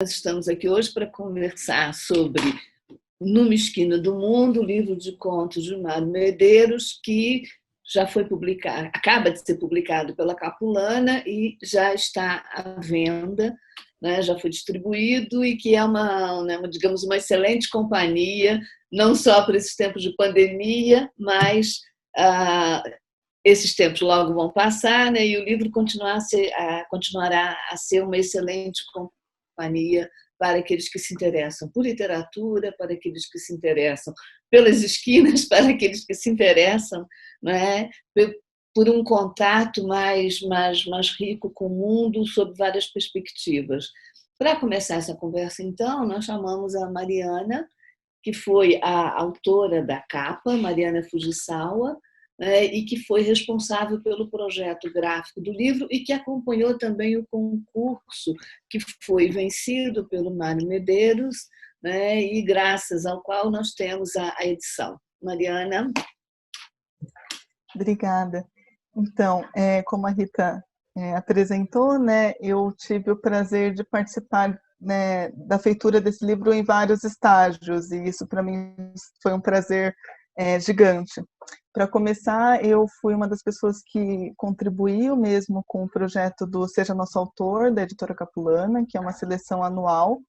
Nós estamos aqui hoje para conversar sobre Numa Esquina do Mundo, o livro de contos de Mário Medeiros, que já foi publicado, acaba de ser publicado pela Capulana e já está à venda, né, já foi distribuído e que é digamos, uma excelente companhia, não só para esses tempos de pandemia, mas esses tempos logo vão passar, né, e o livro continuará a ser uma excelente companhia para aqueles que se interessam por literatura, para aqueles que se interessam pelas esquinas, para aqueles que se interessam, né, por um contato mais rico com o mundo, sob várias perspectivas. Para começar essa conversa, então, nós chamamos a Mariana, que foi a autora da capa, Mariana Fujisawa, e que foi responsável pelo projeto gráfico do livro e que acompanhou também o concurso que foi vencido pelo Mário Medeiros, e graças ao qual nós temos a edição. Mariana. Obrigada. Então, como a Rita apresentou, né, eu tive o prazer de participar, né, da feitura desse livro em vários estágios, e isso para mim foi um prazer gigante. Para começar, eu fui uma das pessoas que contribuiu mesmo com o projeto do Seja Nosso Autor, da editora Capulana, que é uma seleção anual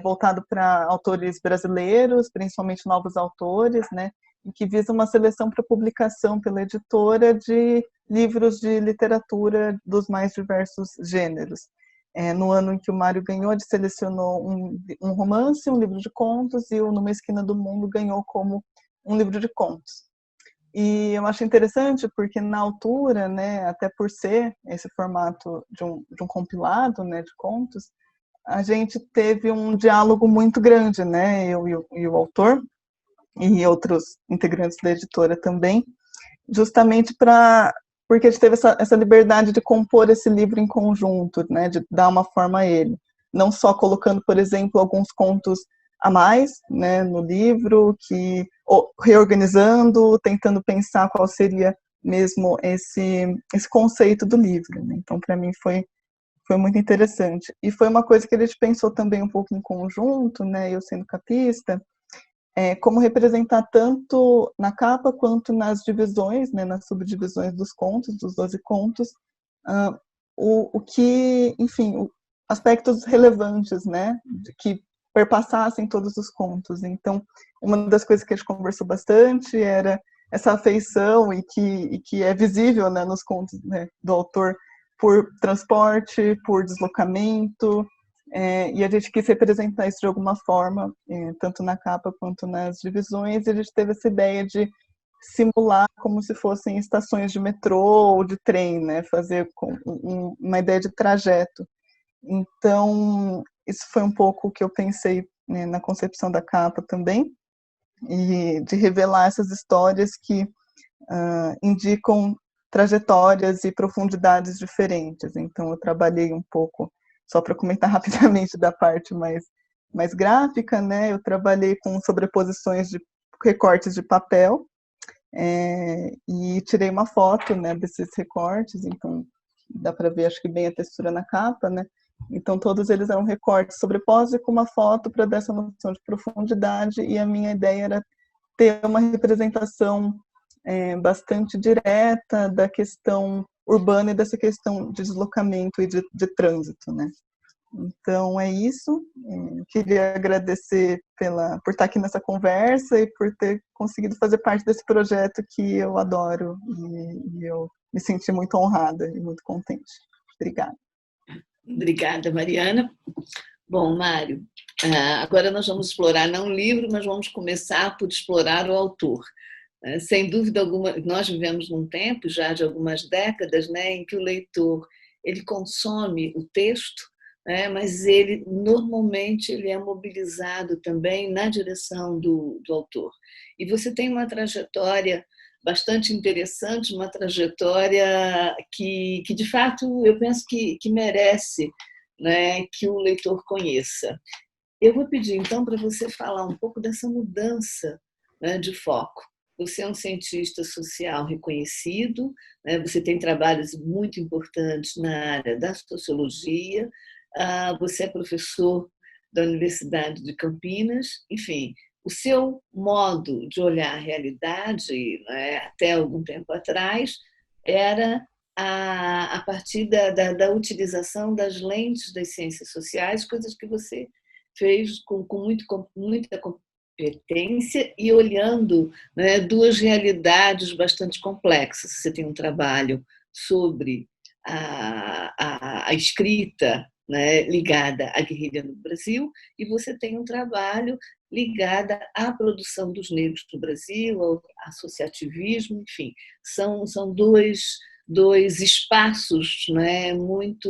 voltado para autores brasileiros, principalmente novos autores, né, e que visa uma seleção para publicação pela editora de livros de literatura dos mais diversos gêneros. No ano em que o Mário ganhou, ele selecionou um romance, um livro de contos, e o Numa Esquina do Mundo ganhou como um livro de contos. E eu acho interessante porque na altura, né, até por ser esse formato de um compilado, né, de contos, a gente teve um diálogo muito grande, né, eu e o autor, e outros integrantes da editora também, justamente porque a gente teve essa liberdade de compor esse livro em conjunto, né, de dar uma forma a ele. Não só colocando, por exemplo, alguns contos a mais, né, no livro, reorganizando, tentando pensar qual seria mesmo esse conceito do livro, né? Então, para mim, foi muito interessante. E foi uma coisa que a gente pensou também um pouco em conjunto, né, eu sendo capista, como representar tanto na capa quanto nas divisões, né, nas subdivisões dos contos, dos 12 contos, o que, enfim, aspectos relevantes, né, que perpassassem todos os contos. Então, uma das coisas que a gente conversou bastante era essa afeição e que é visível, né, nos contos, né, do autor por transporte, por deslocamento, e a gente quis representar isso de alguma forma, tanto na capa quanto nas divisões, e a gente teve essa ideia de simular como se fossem estações de metrô ou de trem, né? Fazer uma ideia de trajeto. Então, isso foi um pouco o que eu pensei, né, na concepção da capa também, e de revelar essas histórias que indicam trajetórias e profundidades diferentes. Então, eu trabalhei um pouco, só para comentar rapidamente da parte mais gráfica, né? Eu trabalhei com sobreposições de recortes de papel e tirei uma foto, né, desses recortes, então dá para ver, acho que bem a textura na capa, né? Então, todos eles eram recortes sobrepostos com uma foto para dar essa noção de profundidade, e a minha ideia era ter uma representação bastante direta da questão urbana e dessa questão de deslocamento e de trânsito, né? Então, é isso. Queria agradecer por estar aqui nessa conversa e por ter conseguido fazer parte desse projeto que eu adoro, e eu me senti muito honrada e muito contente. Obrigada. Obrigada, Mariana. Bom, Mário, agora nós vamos explorar não o livro, mas vamos começar por explorar o autor. Sem dúvida alguma, nós vivemos num tempo já de algumas décadas, né, em que o leitor ele consome o texto, né, mas ele normalmente ele é mobilizado também na direção do autor. E você tem uma trajetória bastante interessante, uma trajetória que de fato eu penso que merece, né, que o leitor conheça. Eu vou pedir então para você falar um pouco dessa mudança, né, de foco. Você é um cientista social reconhecido, né, você tem trabalhos muito importantes na área da sociologia, você é professor da Universidade de Campinas, enfim, o seu modo de olhar a realidade, né, até algum tempo atrás, era a partir da utilização das lentes das ciências sociais, coisas que você fez com muita competência e olhando, né, duas realidades bastante complexas. Você tem um trabalho sobre a escrita, né, ligada à guerrilha no Brasil, e você tem um trabalho ligado à produção dos negros no Brasil, ao associativismo, enfim, são dois espaços, né, muito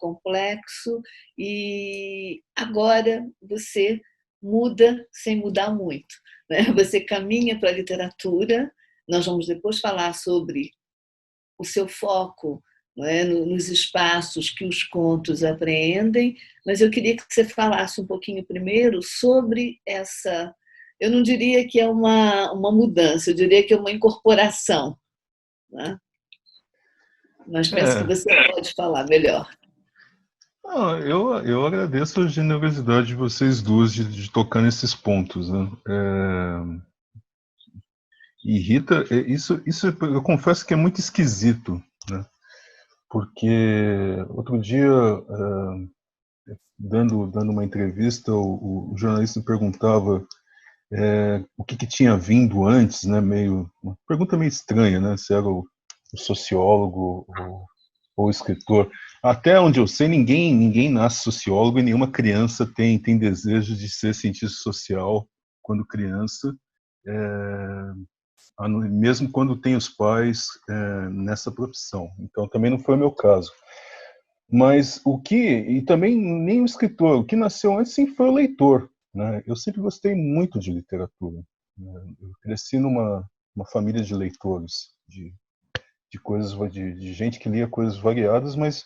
complexo, e agora você muda sem mudar muito, né? Você caminha para a literatura. Nós vamos depois falar sobre o seu foco, não é, nos espaços que os contos apreendem, mas eu queria que você falasse um pouquinho primeiro sobre essa. Eu não diria que é uma mudança, eu diria que é uma incorporação, né? Mas penso que É, você pode falar melhor. eu agradeço a generosidade de vocês duas de tocar nesses pontos, né? E Rita, isso eu confesso que é muito esquisito, né? Porque outro dia, dando uma entrevista, o jornalista perguntava o que tinha vindo antes, né? Uma pergunta meio estranha, né? Se era o sociólogo ou o escritor. Até onde eu sei, ninguém nasce sociólogo e nenhuma criança tem desejo de ser cientista social quando criança, mesmo quando tem os pais nessa profissão. Então também não foi o meu caso. Mas e também nem o escritor, o que nasceu antes sim foi o leitor, né? Eu sempre gostei muito de literatura, né? Eu cresci numa família de leitores, de coisas, de gente que lia coisas variadas, mas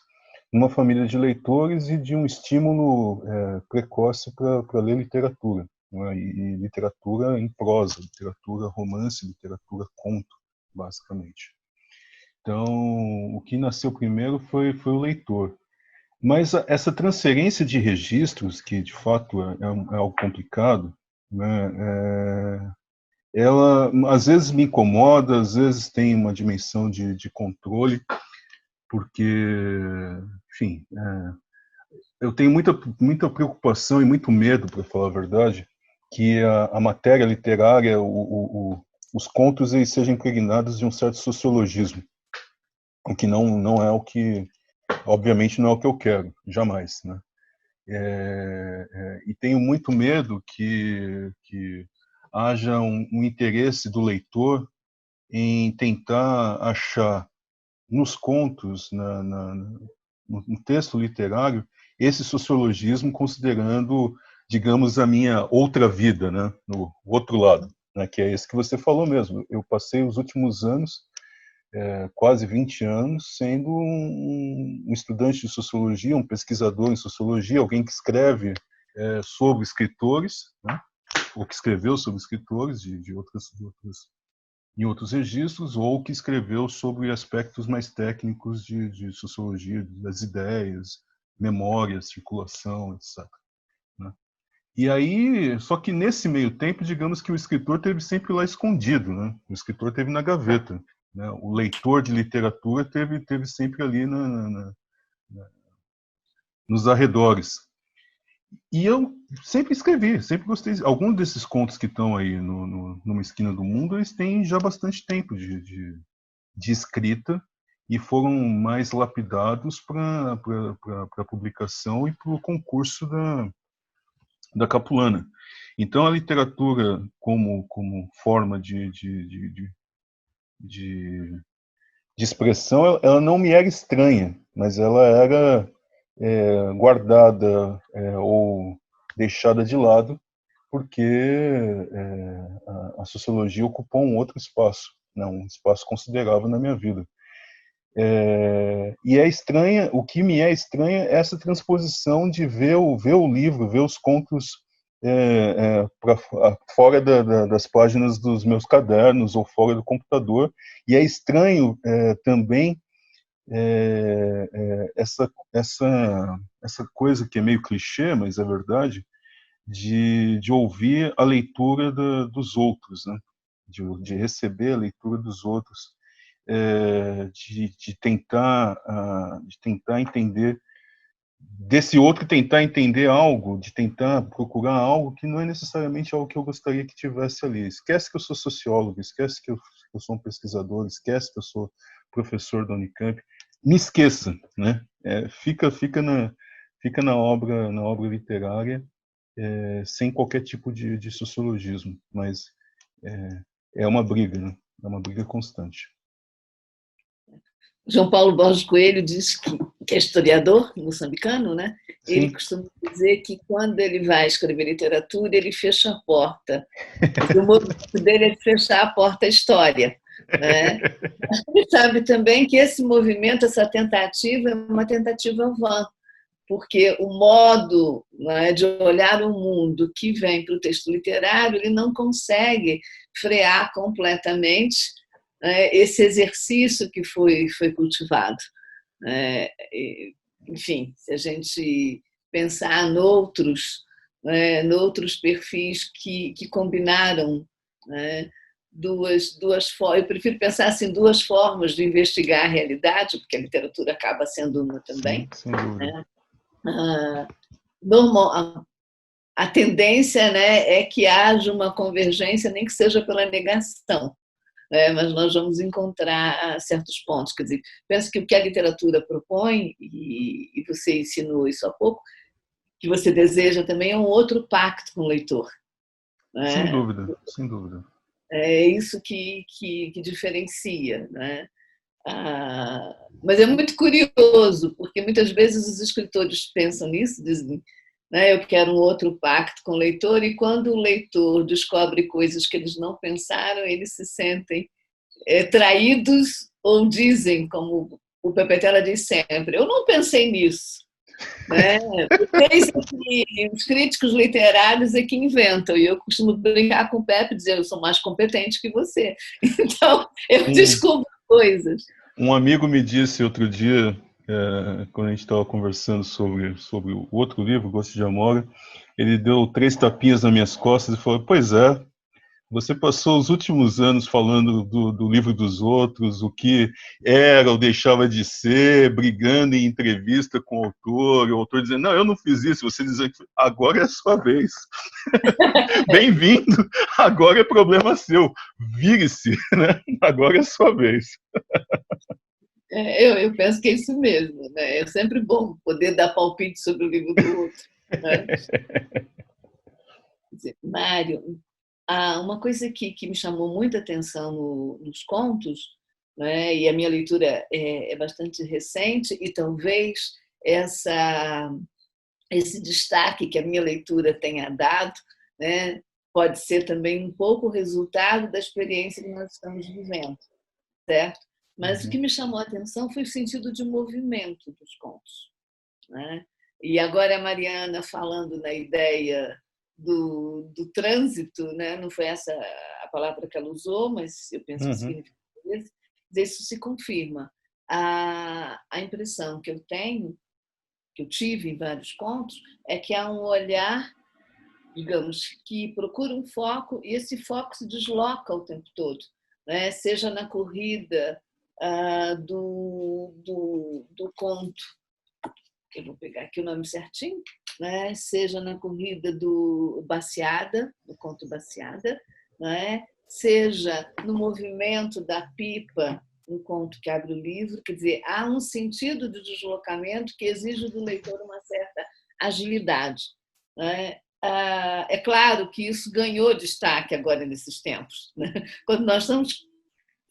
numa família de leitores e de um estímulo precoce para ler literatura, né? E literatura em prosa, literatura romance, literatura conto, basicamente. Então, o que nasceu primeiro foi o leitor. Mas essa transferência de registros, que de fato é algo complicado, né, ela às vezes me incomoda, às vezes tem uma dimensão de controle, porque, enfim, eu tenho muita preocupação e muito medo, para falar a verdade, que a matéria literária, os contos, eles sejam impregnados de um certo sociologismo, o que não é o que, obviamente, não é o que eu quero, jamais, né? E tenho muito medo que haja um interesse do leitor em tentar achar nos contos, no texto literário, esse sociologismo considerando, digamos, a minha outra vida, né, no outro lado, né, que é esse que você falou mesmo. Eu passei os últimos anos, quase 20 anos, sendo um estudante de sociologia, um pesquisador em sociologia, alguém que escreve sobre escritores, né, ou que escreveu sobre escritores em outros registros, ou que escreveu sobre aspectos mais técnicos de sociologia, das ideias, memória, circulação, etc., né? E aí, só que nesse meio tempo, digamos que o escritor teve sempre lá escondido, né? O escritor teve na gaveta, né? O leitor de literatura teve sempre ali nos arredores. E eu sempre escrevi, sempre gostei. Alguns desses contos que estão aí numa esquina do mundo, eles têm já bastante tempo de escrita e foram mais lapidados para a publicação e para o concurso da Capulana. Então, a literatura como forma de expressão, ela não me era estranha, mas ela era guardada ou deixada de lado porque a sociologia ocupou um outro espaço, né, um espaço considerável na minha vida. E é estranha, o que me é estranha é essa transposição de ver o livro, ver os contos fora das páginas dos meus cadernos ou fora do computador. E é estranho também essa coisa que é meio clichê, mas é verdade, de ouvir a leitura dos outros, né? De receber a leitura dos outros, de tentar entender desse outro, tentar entender algo, de tentar procurar algo que não é necessariamente algo que eu gostaria que tivesse ali. Esquece que eu sou sociólogo, esquece que eu sou um pesquisador, esquece que eu sou professor da Unicamp. Me esqueça, né? Fica na obra literária, sem qualquer tipo de sociologismo, mas é uma briga, né? É uma briga constante. João Paulo Borges Coelho diz que é historiador moçambicano, né? Ele Sim. costuma dizer que quando ele vai escrever literatura, ele fecha a porta. O movimento dele é de fechar a porta à história, né? Ele sabe também que esse movimento, essa tentativa, é uma tentativa vã, porque o modo, né, de olhar o mundo que vem para o texto literário, ele não consegue frear completamente, né, esse exercício que foi cultivado. Enfim, se a gente pensar noutros perfis que combinaram, né, duas formas. Eu prefiro pensar assim, duas formas de investigar a realidade, porque a literatura acaba sendo uma também. Sim, sem dúvida. Né? Normal, a tendência, né, é que haja uma convergência, nem que seja pela negação, né, mas nós vamos encontrar certos pontos. Quer dizer, penso que o que a literatura propõe, e você ensinou isso há pouco, que você deseja também é um outro pacto com o leitor. Sem Né? dúvida, sem dúvida. É isso que diferencia. Né? Mas é muito curioso, porque muitas vezes os escritores pensam nisso, dizem, né, eu quero um outro pacto com o leitor, e quando o leitor descobre coisas que eles não pensaram, eles se sentem traídos ou dizem, como o Pepetela diz sempre, eu não pensei nisso. Né? Os críticos literários é que inventam, e eu costumo brincar com o Pepe e dizer, eu sou mais competente que você. Então, eu descubro coisas. Um amigo me disse outro dia, quando a gente estava conversando sobre o outro livro, Gosto de Amora, ele deu 3 tapinhas nas minhas costas e falou, pois é, você passou os últimos anos falando do livro dos outros, o que era ou deixava de ser, brigando em entrevista com o autor dizendo, não, eu não fiz isso, você dizendo, agora é a sua vez. Bem-vindo, agora é problema seu, vire-se, né? Agora é a sua vez. Eu penso que é isso mesmo. Né? É sempre bom poder dar palpite sobre o livro do outro. Né? Mário, uma coisa que me chamou muita atenção nos contos, né, e a minha leitura é bastante recente, e talvez esse destaque que a minha leitura tenha dado, né, pode ser também um pouco resultado da experiência que nós estamos vivendo, certo? Mas o que me chamou a atenção foi o sentido de movimento dos contos. Né? E agora a Mariana falando na ideia do trânsito, né? Não foi essa a palavra que ela usou, mas eu penso que significa isso. Isso se confirma. A impressão que eu tenho, que eu tive em vários contos, é que há um olhar, digamos, que procura um foco e esse foco se desloca o tempo todo, né? Seja na corrida do conto, que eu vou pegar aqui o nome certinho, né? Seja na corrida do Baciada, do conto Baciada, né? Seja no movimento da pipa, no conto que abre o livro, quer dizer, há um sentido de deslocamento que exige do leitor uma certa agilidade. Né? É claro que isso ganhou destaque agora nesses tempos. Né? Quando nós estamos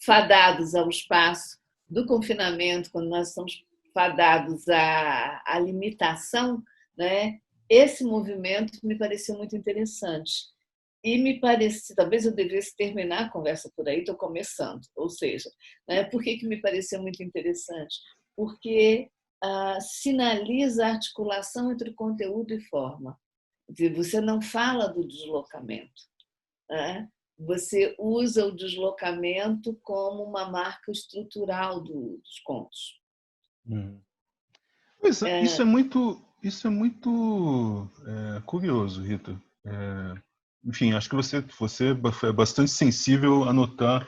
fadados ao espaço do confinamento, quando nós estamos fadados à limitação, né? Esse movimento me pareceu muito interessante. E me parece, talvez eu devesse terminar a conversa por aí, estou começando. Ou seja, né, por que me pareceu muito interessante? Porque sinaliza a articulação entre conteúdo e forma. Você não fala do deslocamento, né? Você usa o deslocamento como uma marca estrutural dos contos. Uhum. Isso é muito curioso, Rita. Enfim, acho que você é bastante sensível a notar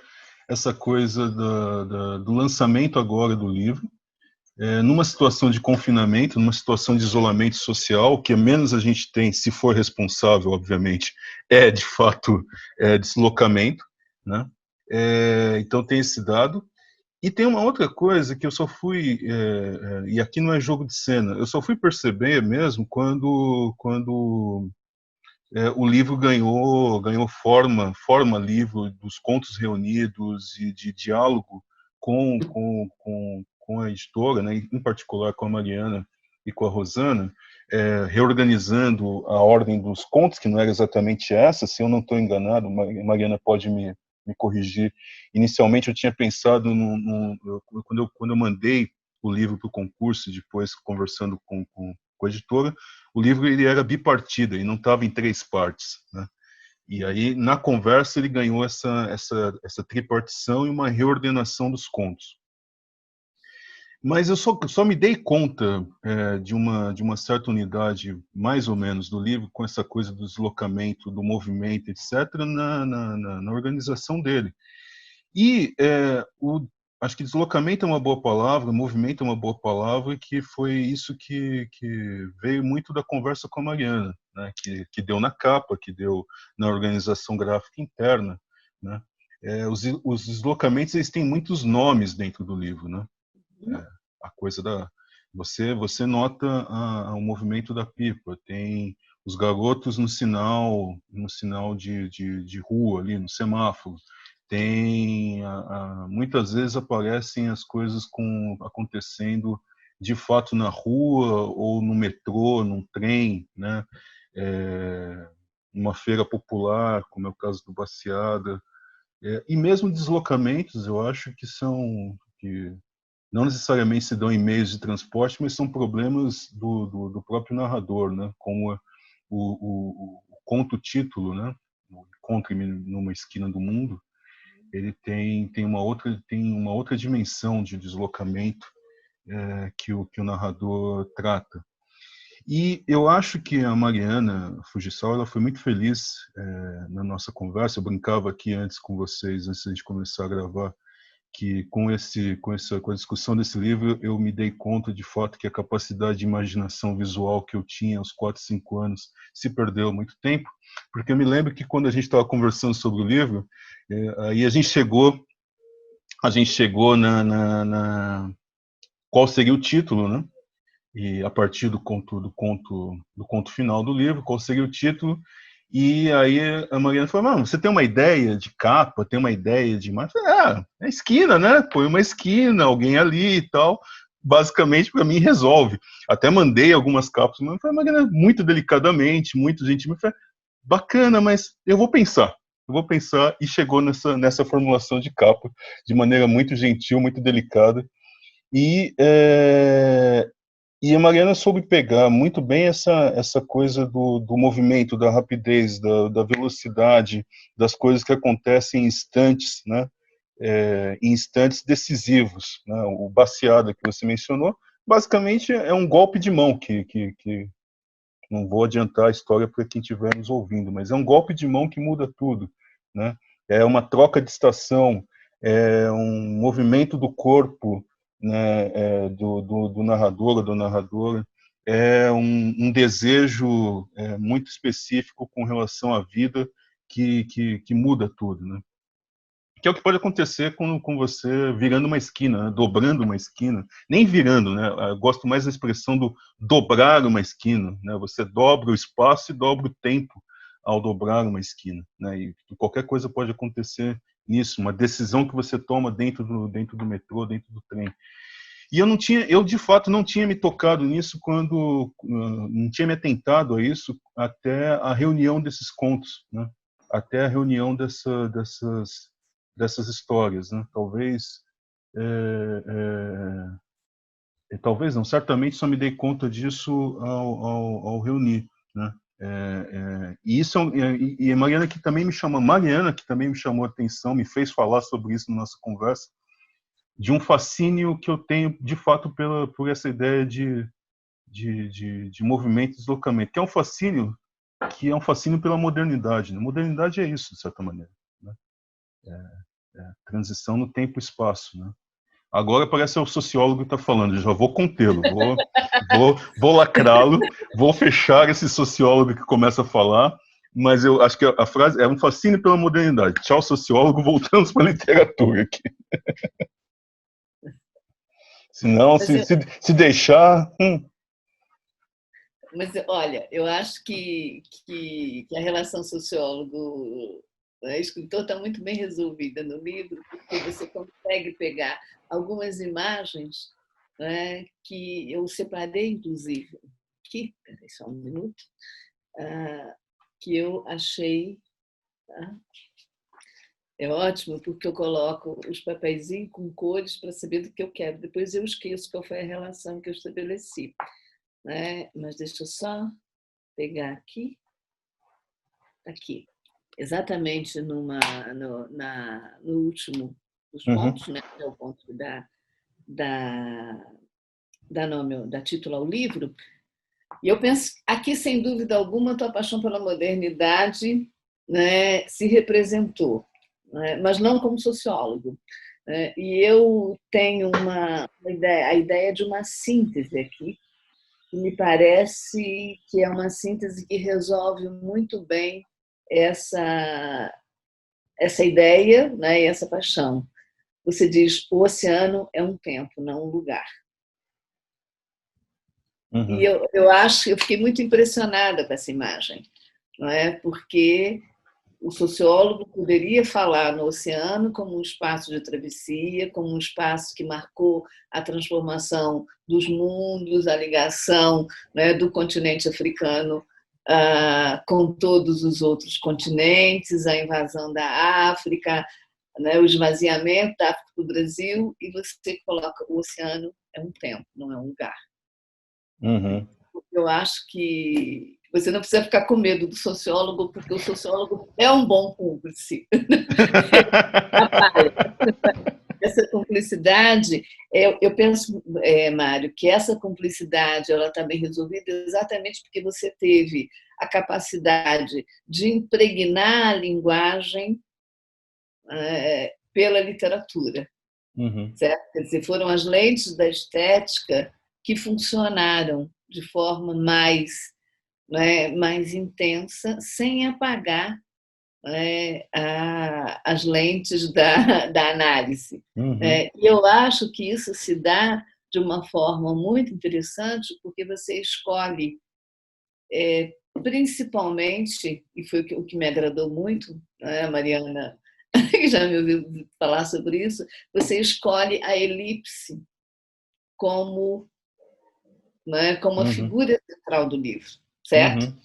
essa coisa do lançamento agora do livro, numa situação de confinamento, numa situação de isolamento social, o que menos a gente tem, se for responsável, obviamente, de fato deslocamento, né? Então tem esse dado. E tem uma outra coisa que eu só fui, e aqui não é jogo de cena, eu só fui perceber mesmo quando o livro ganhou forma livro dos contos reunidos e de diálogo com a editora, né, em particular com a Mariana e com a Rosana, reorganizando a ordem dos contos, que não era exatamente essa, se eu não estou enganado, Mariana pode me corrigir. Inicialmente eu tinha pensado, quando eu mandei o livro para o concurso, depois conversando com a editora, o livro ele era bipartida e não estava em 3 partes, né? E aí, na conversa, ele ganhou essa tripartição e uma reordenação dos contos. Mas eu só me dei conta de uma certa unidade, mais ou menos, do livro, com essa coisa do deslocamento, do movimento, etc., na organização dele. E acho que deslocamento é uma boa palavra, movimento é uma boa palavra, e que foi isso que veio muito da conversa com a Mariana, né? Que deu na capa, que deu na organização gráfica interna, né? Os deslocamentos eles têm muitos nomes dentro do livro, né? A coisa você nota o movimento da pipa, tem os garotos no sinal de rua ali, no semáforo. Tem muitas vezes aparecem as coisas acontecendo de fato na rua ou no metrô, num trem, né? Uma feira popular, como é o caso do Baciada, e mesmo deslocamentos, eu acho que não necessariamente se dão em meios de transporte, mas são problemas do próprio narrador, né? Como o conto-título, né? Encontre-me numa esquina do mundo, ele tem uma outra dimensão de deslocamento que o narrador trata. E eu acho que a Mariana Fujisawa ela foi muito feliz na nossa conversa. Eu brincava aqui antes com vocês, antes de começar a gravar, que com a discussão desse livro eu me dei conta de fato que a capacidade de imaginação visual que eu tinha aos 4, 5 anos se perdeu há muito tempo, porque eu me lembro que quando a gente estava conversando sobre o livro, aí a gente chegou na qual seria o título, né? E a partir do conto final do livro, qual seria o título? E aí a Mariana falou: "Mano, você tem uma ideia de capa? Tem uma ideia de imagem?" Eu falei, é esquina, né? Põe uma esquina, alguém ali e tal. Basicamente, para mim, resolve. Até mandei algumas capas, mas foi Mariana, muito delicadamente, muito gentil. Falei, bacana, mas eu vou pensar. Eu vou pensar, e chegou nessa formulação de capa, de maneira muito gentil, muito delicada. E a Mariana soube pegar muito bem essa coisa do movimento, da rapidez, da velocidade, das coisas que acontecem em instantes, né? Em instantes decisivos, né? O Baciada que você mencionou, basicamente é um golpe de mão que não vou adiantar a história para quem estiver nos ouvindo, mas é um golpe de mão que muda tudo, né? É uma troca de estação, é um movimento do corpo, né? Do narrador ou da narradora, é um desejo muito específico com relação à vida que muda tudo, né? Que é o que pode acontecer com você virando uma esquina, né? Dobrando uma esquina, nem virando, né? Eu gosto mais da expressão do dobrar uma esquina, né? Você dobra o espaço e dobra o tempo ao dobrar uma esquina, né? E qualquer coisa pode acontecer nisso, uma decisão que você toma dentro do metrô, dentro do trem. E eu de fato não tinha me tocado nisso não tinha me atentado a isso até a reunião desses contos, né? Até a reunião dessas histórias, né? Talvez não, certamente só me dei conta disso ao reunir, né? E isso e a Mariana que também me chamou a atenção, me fez falar sobre isso na nossa conversa, de um fascínio que eu tenho, de fato, por essa ideia de movimento e deslocamento, que é um fascínio pela modernidade. Né? Modernidade é isso, de certa maneira. Né? Transição no tempo e espaço. Né? Agora parece o sociólogo que está falando, eu já vou contê-lo, vou lacrá-lo, vou fechar esse sociólogo que começa a falar, mas eu acho que a frase é um fascínio pela modernidade. Tchau, sociólogo, voltamos para a literatura aqui. Senão, se deixar... Mas, olha, eu acho que a relação sociólogo-escritor está muito bem resolvida no livro, porque você consegue pegar algumas imagens, né, que eu separei, inclusive, aqui, peraí só um minuto, que eu achei... É ótimo, porque eu coloco os papeizinhos com cores para saber do que eu quero. Depois eu esqueço qual foi a relação que eu estabeleci. Né? Mas deixa eu só pegar aqui. Exatamente no último dos pontos, né? Que é o ponto da título ao livro. E eu penso, aqui, sem dúvida alguma, a tua paixão pela modernidade, né, se representou, né, mas não como sociólogo. E eu tenho a ideia de uma síntese aqui, que me parece que é uma síntese que resolve muito bem essa ideia, né, e essa paixão. Você diz, o oceano é um tempo, não um lugar. E eu fiquei muito impressionada com essa imagem, não é? Porque o sociólogo poderia falar no oceano como um espaço de travessia, como um espaço que marcou a transformação dos mundos, a ligação, né, do continente africano com todos os outros continentes, a invasão da África, né, o esvaziamento da África do Brasil, e você coloca o oceano é um tempo, não é um lugar. Eu acho que você não precisa ficar com medo do sociólogo, porque o sociólogo é um bom cúmplice. Essa cumplicidade, eu penso, Mário, que essa cumplicidade ela está bem resolvida exatamente porque você teve a capacidade de impregnar a linguagem pela literatura. Certo? Quer dizer, foram as lentes da estética que funcionaram de forma mais intensa, sem apagar as lentes da análise. E eu acho que isso se dá de uma forma muito interessante, porque você escolhe, principalmente, e foi o que me agradou muito, a Mariana que já me ouviu falar sobre isso, você escolhe a elipse como a figura central do livro, certo?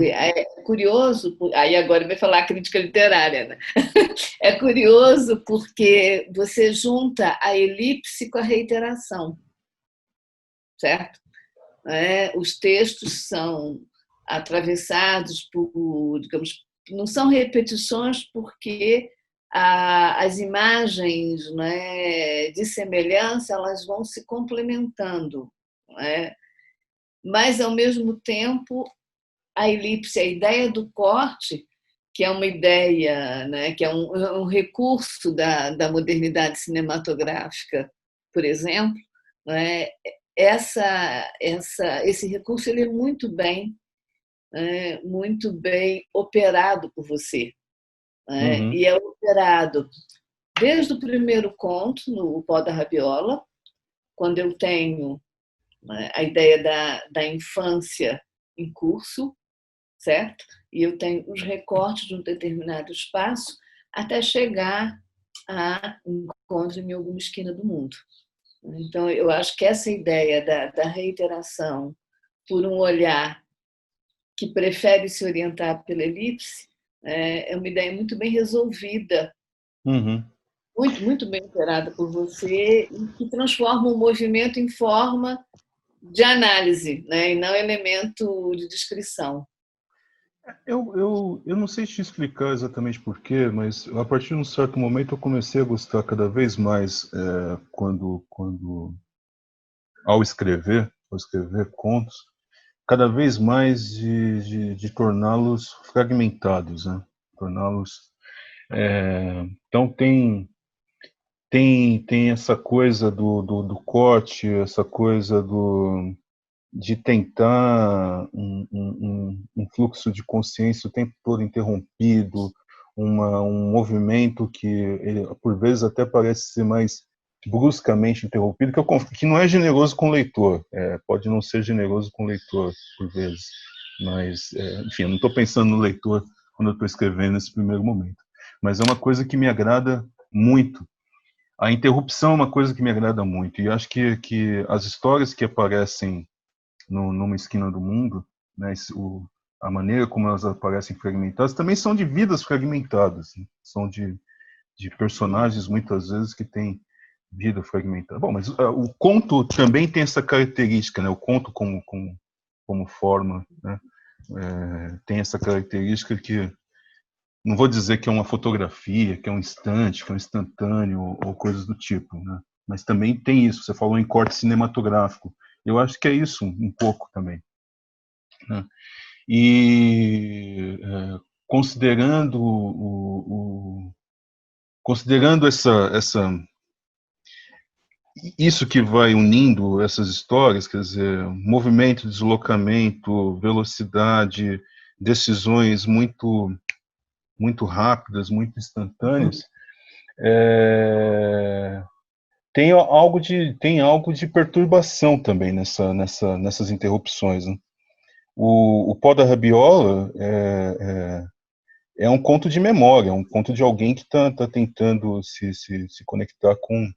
É curioso, aí agora vai falar a crítica literária, né? É curioso porque você junta a elipse com a reiteração, certo? Os textos são atravessados por, digamos, não são repetições porque as imagens, né, de semelhança elas vão se complementando, né? Mas, ao mesmo tempo, a elipse, a ideia do corte, que é uma ideia, né, que é um recurso da modernidade cinematográfica, por exemplo, né, esse recurso ele é muito bem operado por você. E é operado desde o primeiro conto, no O Pó da Rabiola, quando eu tenho a ideia da infância em curso, certo? E eu tenho os recortes de um determinado espaço até chegar a Encontro-me em Alguma Esquina do Mundo. Então, eu acho que essa ideia da reiteração por um olhar que prefere se orientar pela elipse é uma ideia muito bem resolvida, muito, muito bem operada por você, e que transforma o movimento em forma de análise, né? E não elemento de descrição. Eu não sei te explicar exatamente por quê, mas a partir de um certo momento eu comecei a gostar cada vez mais ao escrever contos, cada vez mais de torná-los fragmentados, né? Torná-los. Então tem essa coisa do corte, essa coisa de tentar um fluxo de consciência o tempo todo interrompido, um movimento que ele, por vezes até parece ser mais bruscamente interrompido, que não é generoso com o leitor, pode não ser generoso com o leitor por vezes, mas enfim, eu não estou pensando no leitor quando eu estou escrevendo nesse primeiro momento, mas é uma coisa que me agrada muito. A interrupção é uma coisa que me agrada muito, e acho que as histórias que aparecem numa esquina do mundo, né, a maneira como elas aparecem fragmentadas, também são de vidas fragmentadas, né? São de personagens, muitas vezes, que têm vida fragmentada. Bom, mas o conto também tem essa característica, né? O conto como forma, né? Tem essa característica que, não vou dizer que é uma fotografia, que é um instante, que é um instantâneo, ou coisas do tipo, né? Mas também tem isso. Você falou em corte cinematográfico. Eu acho que é isso um pouco também, né? E considerando considerando isso que vai unindo essas histórias, quer dizer, movimento, deslocamento, velocidade, decisões muito rápidas, muito instantâneas, tem algo de perturbação também nessas interrupções, né? O Pó da Rabiola é um conto de memória, um conto de alguém que está tentando se conectar com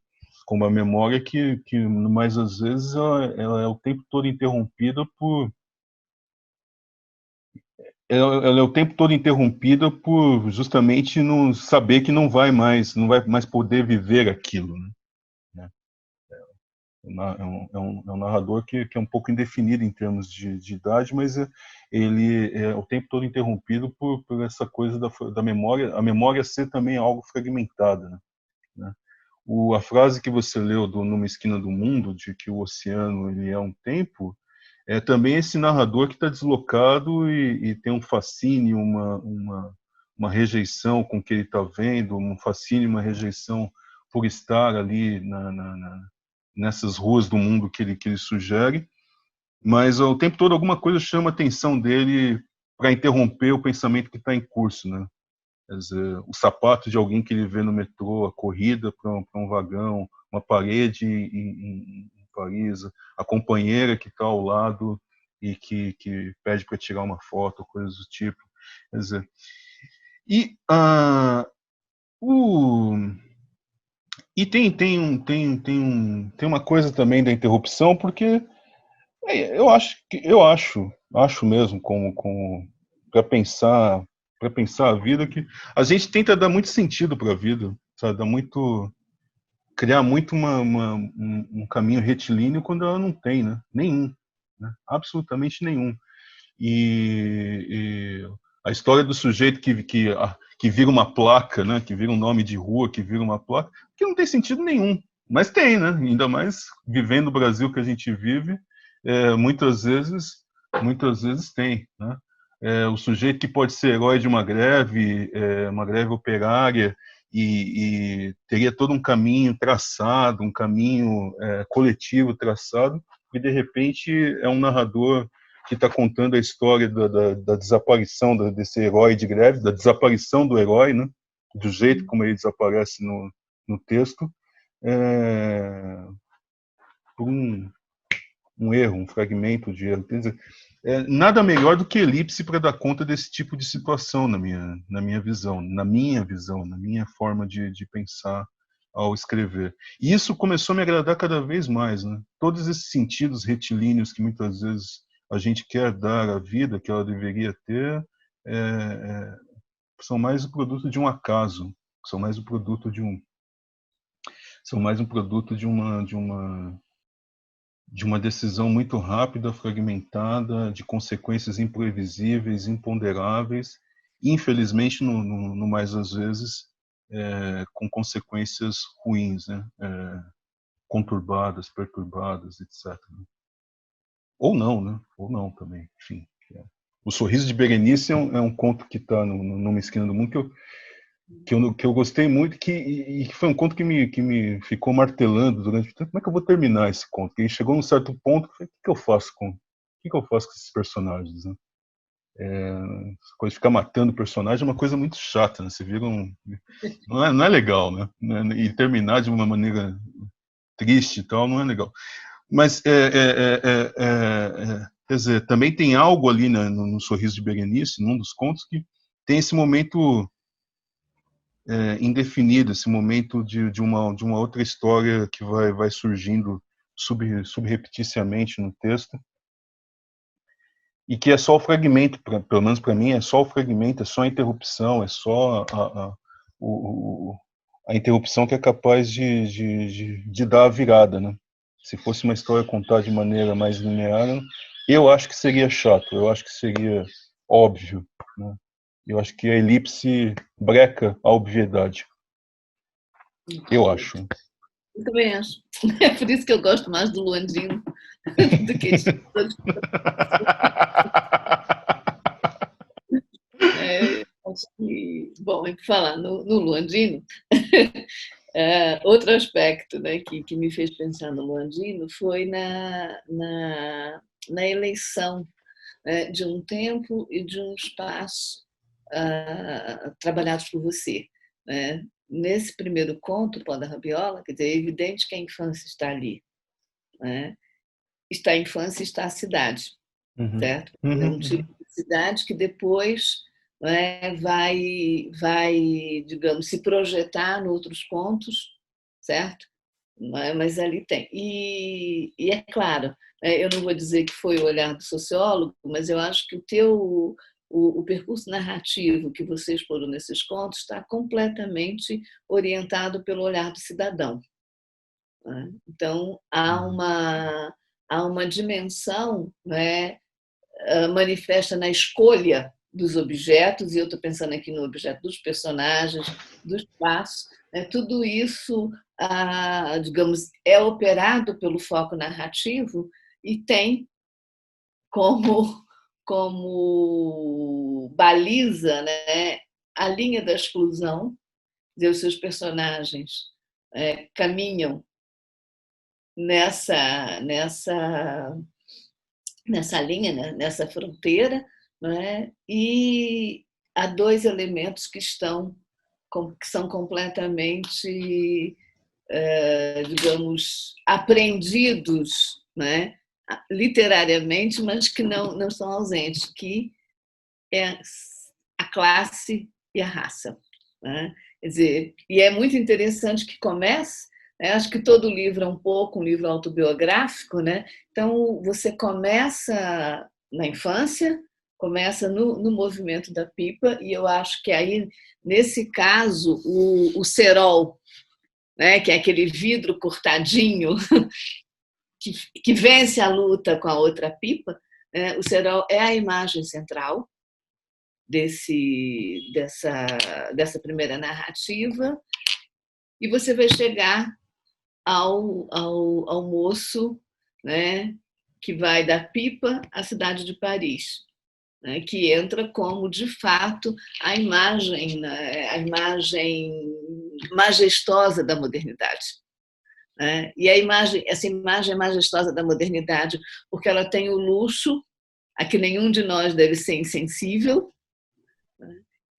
uma memória que mais às vezes ela é o tempo todo interrompida ela é o tempo todo interrompida por justamente não saber que não vai mais poder viver aquilo, né? É um narrador que é um pouco indefinido em termos de idade, mas ele é o tempo todo interrompido por essa coisa da memória, a memória ser também algo fragmentada, né? A frase que você leu Numa Esquina do Mundo, de que o oceano ele é um tempo, é também esse narrador que está deslocado e tem um fascínio, uma rejeição com o que ele está vendo, um fascínio, uma rejeição por estar ali nessas ruas do mundo que ele sugere, mas o tempo todo alguma coisa chama a atenção dele para interromper o pensamento que está em curso, né? Quer dizer, o sapato de alguém que ele vê no metrô, a corrida para um vagão, uma parede em Paris, a companheira que está ao lado e que pede para tirar uma foto, coisas do tipo. Quer dizer, e o e tem uma coisa também da interrupção, porque eu acho mesmo como para pensar a vida, que a gente tenta dar muito sentido para a vida, sabe? Criar muito um caminho retilíneo quando ela não tem, né? Nenhum, né? Absolutamente nenhum. E a história do sujeito que vira uma placa, né? Que vira um nome de rua, que vira uma placa, que não tem sentido nenhum. Mas tem, né? Ainda mais vivendo o Brasil que a gente vive, muitas vezes tem, né? O sujeito que pode ser herói de uma greve operária, e teria todo um caminho traçado, um caminho coletivo traçado, e de repente é um narrador que está contando a história da desaparição desse herói de greve, da desaparição do herói, né? Do jeito como ele desaparece no texto, por um erro, um fragmento de erro. Quer dizer, nada melhor do que Elipse para dar conta desse tipo de situação na minha visão, na minha forma de pensar ao escrever. E isso começou a me agradar cada vez mais, né? Todos esses sentidos retilíneos que muitas vezes a gente quer dar à vida, que ela deveria ter, são mais o produto de um acaso, são mais o produto de uma de uma decisão muito rápida, fragmentada, de consequências imprevisíveis, imponderáveis, e, infelizmente, no mais às vezes, com consequências ruins, né? Conturbadas, perturbadas, etc. Ou não, né? Ou não também, enfim. O Sorriso de Berenice é um conto que está numa esquina do mundo que eu gostei muito e que foi um conto que me ficou martelando durante o tempo. Como é que eu vou terminar esse conto? E chegou num certo ponto, eu falei, o que eu faço com esses personagens, né? Essa coisa de ficar matando personagem é uma coisa muito chata, né? Você vira não é legal, né? E terminar de uma maneira triste e tal não é legal. Mas, quer dizer, também tem algo ali no Sorriso de Berenice, num dos contos, que tem esse momento indefinido, esse momento de uma outra história que vai surgindo subrepticiamente no texto, e que é só o fragmento, pelo menos para mim, é só o fragmento, é só a interrupção, é só a interrupção que é capaz de dar a virada, né? Se fosse uma história contada de maneira mais linear, eu acho que seria chato, eu acho que seria óbvio, né? Eu acho que a elipse breca a obviedade. Eu acho. Eu também acho. É por isso que eu gosto mais do Luandrino do que de todos. Acho que, bom, em falar no Luandrino, outro aspecto, né, que me fez pensar no Luandrino foi na eleição, né, de um tempo e de um espaço trabalhados por você, né? Nesse primeiro conto, Pó da Rabiola, quer dizer, é evidente que a infância está ali, né? Está a infância e está a cidade, certo? É um tipo de cidade que depois, né, vai, digamos, se projetar em outros contos, certo? Mas ali tem. E é claro, eu não vou dizer que foi o olhar do sociólogo, mas eu acho que o percurso narrativo que você explorou nesses contos está completamente orientado pelo olhar do cidadão, né? Então, há uma dimensão, né, manifesta na escolha dos objetos, e eu estou pensando aqui no objeto dos personagens, do espaço, né? Tudo isso, digamos, é operado pelo foco narrativo e tem como baliza, né, a linha da exclusão, os seus personagens caminham nessa linha, né, nessa fronteira, né? E há dois elementos que são completamente, digamos, apreendidos, né, literariamente, mas que não estão ausentes, que é a classe e a raça, né? Quer dizer, e é muito interessante que comece, né? Acho que todo livro é um pouco um livro autobiográfico, né? Então, você começa na infância, começa no movimento da pipa, e eu acho que aí, nesse caso, o cerol, né, que é aquele vidro cortadinho que vence a luta com a outra pipa, né? O cerol é a imagem central dessa primeira narrativa, e você vai chegar ao moço, né, que vai da pipa à cidade de Paris, né, que entra como, de fato, a imagem majestosa da modernidade, né? E essa imagem majestosa da modernidade, porque ela tem o luxo a que nenhum de nós deve ser insensível,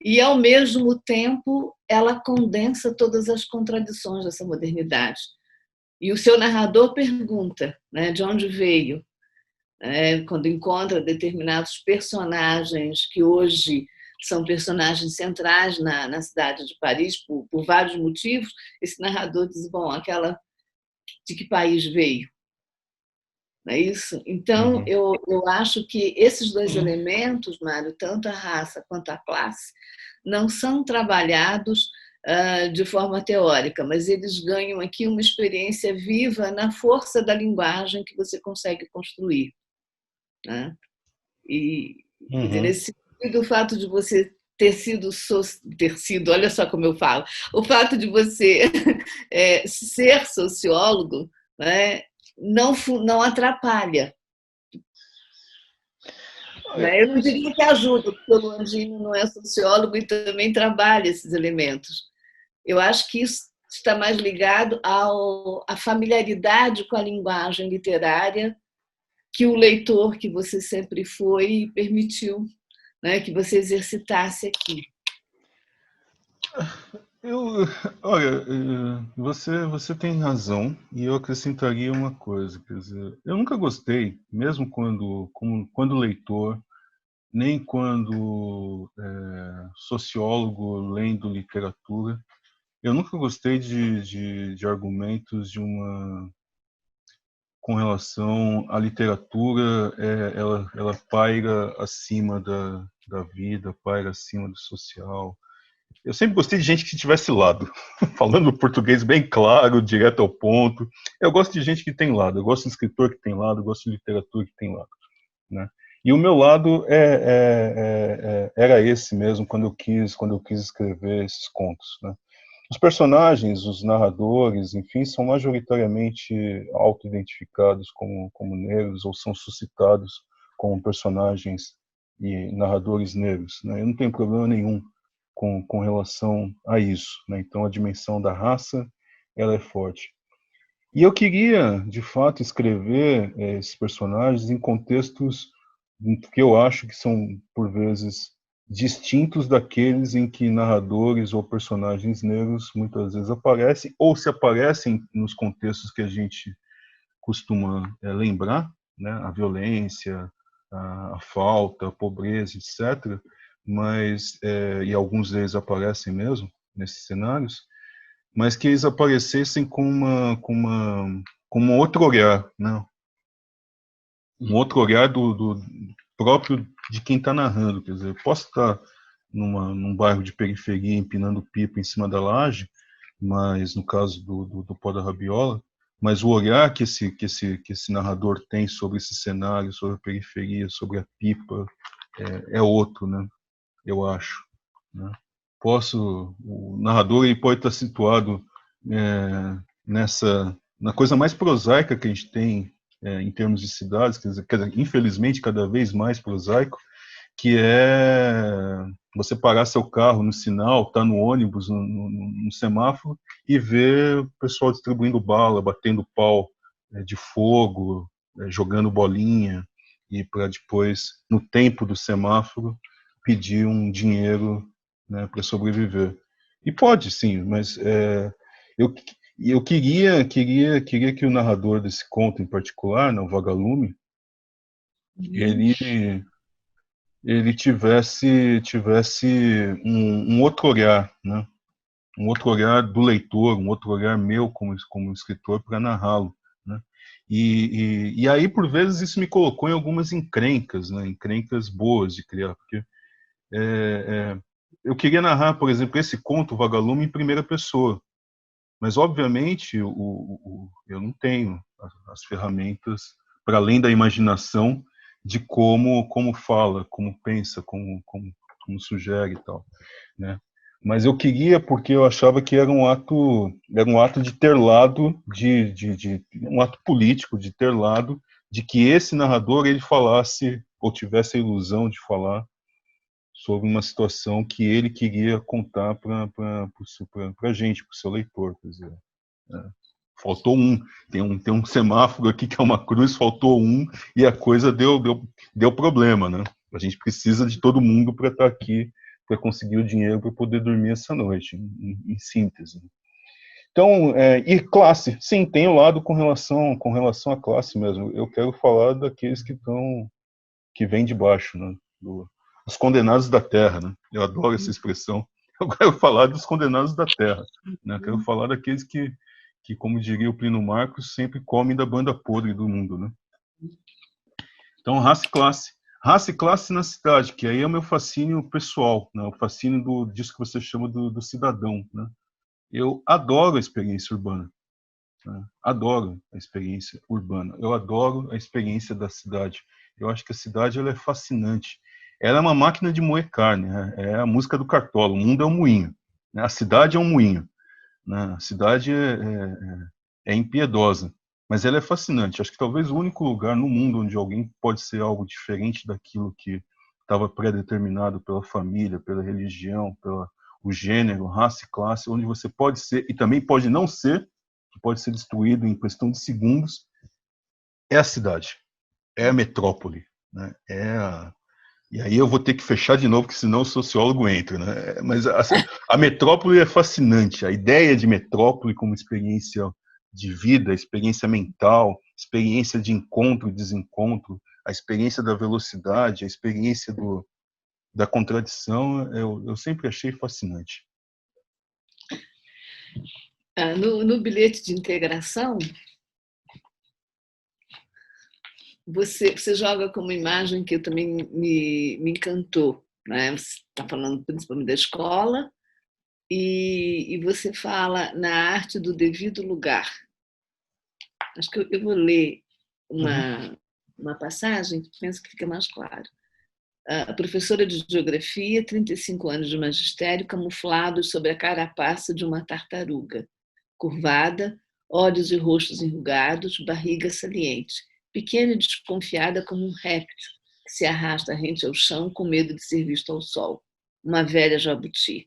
e, ao mesmo tempo, ela condensa todas as contradições dessa modernidade. E o seu narrador pergunta, né, de onde veio, quando encontra determinados personagens que hoje são personagens centrais na cidade de Paris, por vários motivos. Esse narrador diz, bom, aquela de que país veio? Não é isso? Então, eu acho que esses dois elementos, Mário, tanto a raça quanto a classe, não são trabalhados de forma teórica, mas eles ganham aqui uma experiência viva na força da linguagem que você consegue construir, né? E, quer dizer, nesse sentido, o fato de você ter sido, olha só como eu falo, o fato de você ser sociólogo, né, não atrapalha. Né? Eu não diria que ajuda, porque o Longino não é sociólogo e também trabalha esses elementos. Eu acho que isso está mais ligado à familiaridade com a linguagem literária que o leitor que você sempre foi permitiu, né, que você exercitasse aqui. Eu, olha, você tem razão, e eu acrescentaria uma coisa, quer dizer, eu nunca gostei, mesmo quando leitor, nem quando sociólogo lendo literatura, eu nunca gostei de argumentos com relação à literatura, ela paira acima da vida, paira acima do social. Eu sempre gostei de gente que tivesse lado, falando português bem claro, direto ao ponto. Eu gosto de gente que tem lado, eu gosto de escritor que tem lado, eu gosto de literatura que tem lado, né? E o meu lado era esse mesmo quando eu quis escrever esses contos, né? Os personagens, os narradores, enfim, são majoritariamente auto-identificados como negros ou são suscitados como personagens e narradores negros, né? Eu não tenho problema nenhum com relação a isso, né? Então a dimensão da raça ela é forte. E eu queria, de fato, escrever esses personagens em contextos que eu acho que são, por vezes, distintos daqueles em que narradores ou personagens negros muitas vezes aparecem, ou se aparecem nos contextos que a gente costuma lembrar, né? A violência, a falta, a pobreza, etc. Mas, e alguns deles aparecem mesmo nesses cenários, mas que eles aparecessem com um outro olhar, né? Um outro olhar do próprio de quem está narrando. Quer dizer, eu posso estar num bairro de periferia empinando pipa em cima da laje, mas no caso do Pó da Rabiola, mas o olhar que esse narrador tem sobre esse cenário, sobre a periferia, sobre a pipa, é outro, né? Eu acho, né? O narrador ele pode estar situado na coisa mais prosaica que a gente tem em termos de cidades, quer dizer, infelizmente cada vez mais prosaico, que é você parar seu carro no sinal, estar no ônibus, no semáforo e ver o pessoal distribuindo bala, batendo pau de fogo, jogando bolinha, e para depois, no tempo do semáforo, pedir um dinheiro, né, para sobreviver. E pode, sim, mas eu, eu queria que o narrador desse conto em particular, né, o Vagalume, ele tivesse um outro olhar, né? Um outro olhar do leitor, um outro olhar meu como escritor para narrá-lo, né? E aí, por vezes, isso me colocou em algumas encrencas, né? Encrencas boas de criar, porque eu queria narrar, por exemplo, esse conto, o Vagalume, em primeira pessoa, mas, obviamente, eu não tenho as ferramentas, para além da imaginação, de como fala, como pensa, como sugere e tal, né? Mas eu queria porque eu achava que era um ato de ter lado, um ato político de ter lado, de que esse narrador ele falasse ou tivesse a ilusão de falar sobre uma situação que ele queria contar para a gente, para o seu leitor. Quer dizer, faltou um. Tem um semáforo aqui que é uma cruz, faltou um, e a coisa deu problema, né? A gente precisa de todo mundo para estar aqui, para conseguir o dinheiro para poder dormir essa noite, em síntese. Então, e classe, sim, tem o lado com relação à classe mesmo. Eu quero falar daqueles que vêm de baixo, né? Os condenados da terra, né? Eu adoro essa expressão. Eu quero falar dos condenados da terra, né? Eu quero falar daqueles que, como diria o Plínio Marcos, sempre comem da banda podre do mundo, né? Então, raça e classe. Raça e classe na cidade, que aí é o meu fascínio pessoal, né? O fascínio disso que você chama do cidadão, né? Eu adoro a experiência urbana, né? Adoro a experiência urbana. Eu adoro a experiência da cidade. Eu acho que a cidade ela é fascinante. Ela é uma máquina de moer carne, né? É a música do Cartola. O mundo é um moinho, né? A cidade é um moinho, né? A cidade é impiedosa, mas ela é fascinante. Acho que talvez o único lugar no mundo onde alguém pode ser algo diferente daquilo que estava predeterminado pela família, pela religião, pelo o gênero, raça e classe, onde você pode ser e também pode não ser, que pode ser destruído em questão de segundos, é a cidade, é a metrópole, né? E aí eu vou ter que fechar de novo, porque senão o sociólogo entra, né? Mas a metrópole é fascinante. A ideia de metrópole como experiência de vida, experiência mental, experiência de encontro e desencontro, a experiência da velocidade, a experiência da contradição, eu sempre achei fascinante. No bilhete de integração, você joga como imagem que eu também me encantou, né? Você está falando principalmente da escola, e você fala na arte do devido lugar. Acho que eu vou ler uma passagem que penso que fica mais claro. A professora de geografia, 35 anos de magistério, camuflados sobre a carapaça de uma tartaruga, curvada, olhos e rostos enrugados, barriga saliente, pequena e desconfiada como um réptil que se arrasta rente ao chão com medo de ser visto ao sol. Uma velha jabuti.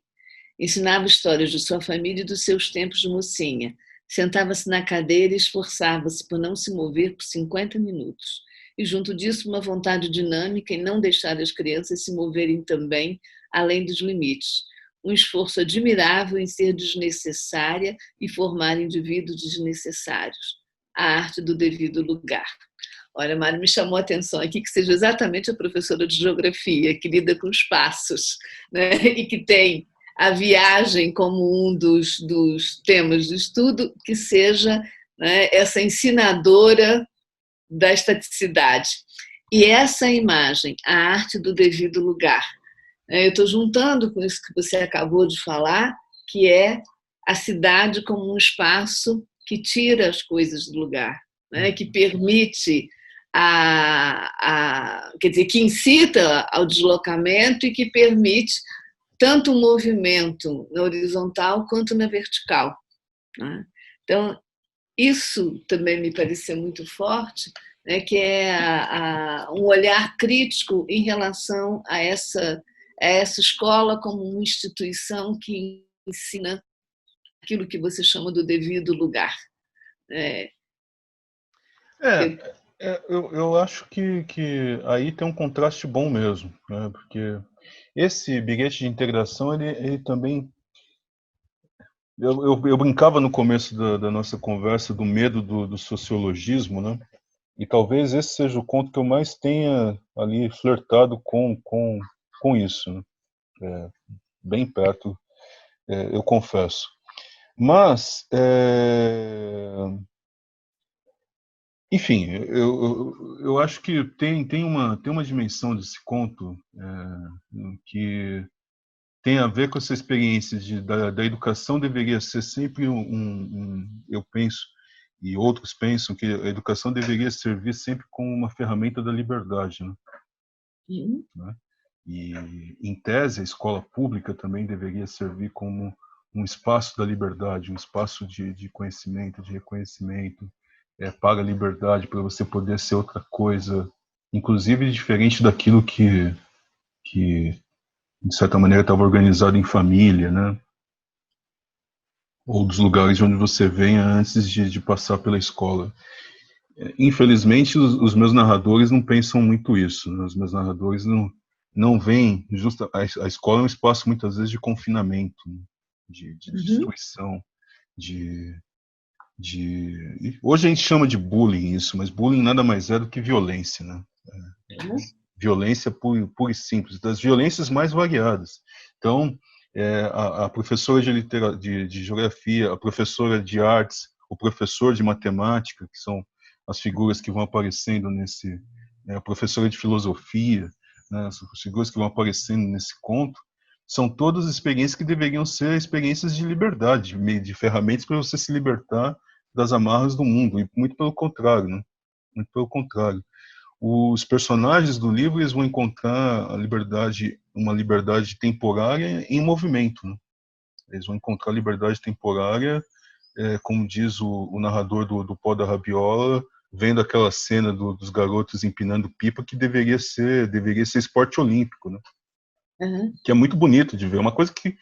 Ensinava histórias de sua família e dos seus tempos de mocinha. Sentava-se na cadeira e esforçava-se por não se mover por 50 minutos. E junto disso uma vontade dinâmica em não deixar as crianças se moverem também além dos limites. Um esforço admirável em ser desnecessária e formar indivíduos desnecessários. A arte do devido lugar. Olha, Mário, me chamou a atenção aqui que seja exatamente a professora de geografia que lida com os passos, né? E que tem a viagem como um dos temas de estudo, que seja, né, essa ensinadora da estaticidade. E essa imagem, a arte do devido lugar, eu estou juntando com isso que você acabou de falar, que é a cidade como um espaço que tira as coisas do lugar, né, que permite quer dizer, que incita ao deslocamento e que permite tanto o movimento na horizontal quanto na vertical, né? Então, isso também me pareceu muito forte, né, que é um olhar crítico em relação a essa escola como uma instituição que ensina aquilo que você chama do devido lugar. Eu acho que aí tem um contraste bom mesmo, né? Porque esse bilhete de integração, ele também... Eu brincava no começo da nossa conversa do medo do sociologismo, né? E talvez esse seja o conto que eu mais tenha ali flertado com isso, né? Bem perto, eu confesso. Mas, enfim, eu acho que tem uma dimensão desse conto que tem a ver com essa experiência da educação deveria ser sempre eu penso, e outros pensam, que a educação deveria servir sempre como uma ferramenta da liberdade, né? Né? E, em tese, a escola pública também deveria servir como um espaço da liberdade, um espaço de conhecimento, de reconhecimento, para a liberdade, para você poder ser outra coisa, inclusive diferente daquilo que de certa maneira estava organizado em família, né? Ou dos lugares onde você venha antes de passar pela escola. Infelizmente, os meus narradores não pensam muito isso, né? Os meus narradores não veem... A escola é um espaço, muitas vezes, de confinamento, né? De destruição, Hoje a gente chama de bullying isso, mas bullying nada mais é do que violência, né? Violência pura e simples, das violências mais variadas. Então, a professora de geografia, a professora de artes, o professor de matemática, que são as figuras que vão aparecendo a professora de filosofia, né, as figuras que vão aparecendo nesse conto, são todas experiências que deveriam ser experiências de liberdade, de ferramentas para você se libertar das amarras do mundo, e muito pelo contrário, né? Muito pelo contrário. Os personagens do livro, eles vão encontrar a liberdade, uma liberdade temporária em movimento, né? Eles vão encontrar liberdade temporária, como diz o narrador do Pó da Rabiola, vendo aquela cena dos garotos empinando pipa, que deveria ser esporte olímpico, né? Uhum. Que é muito bonito de ver. Uma coisa que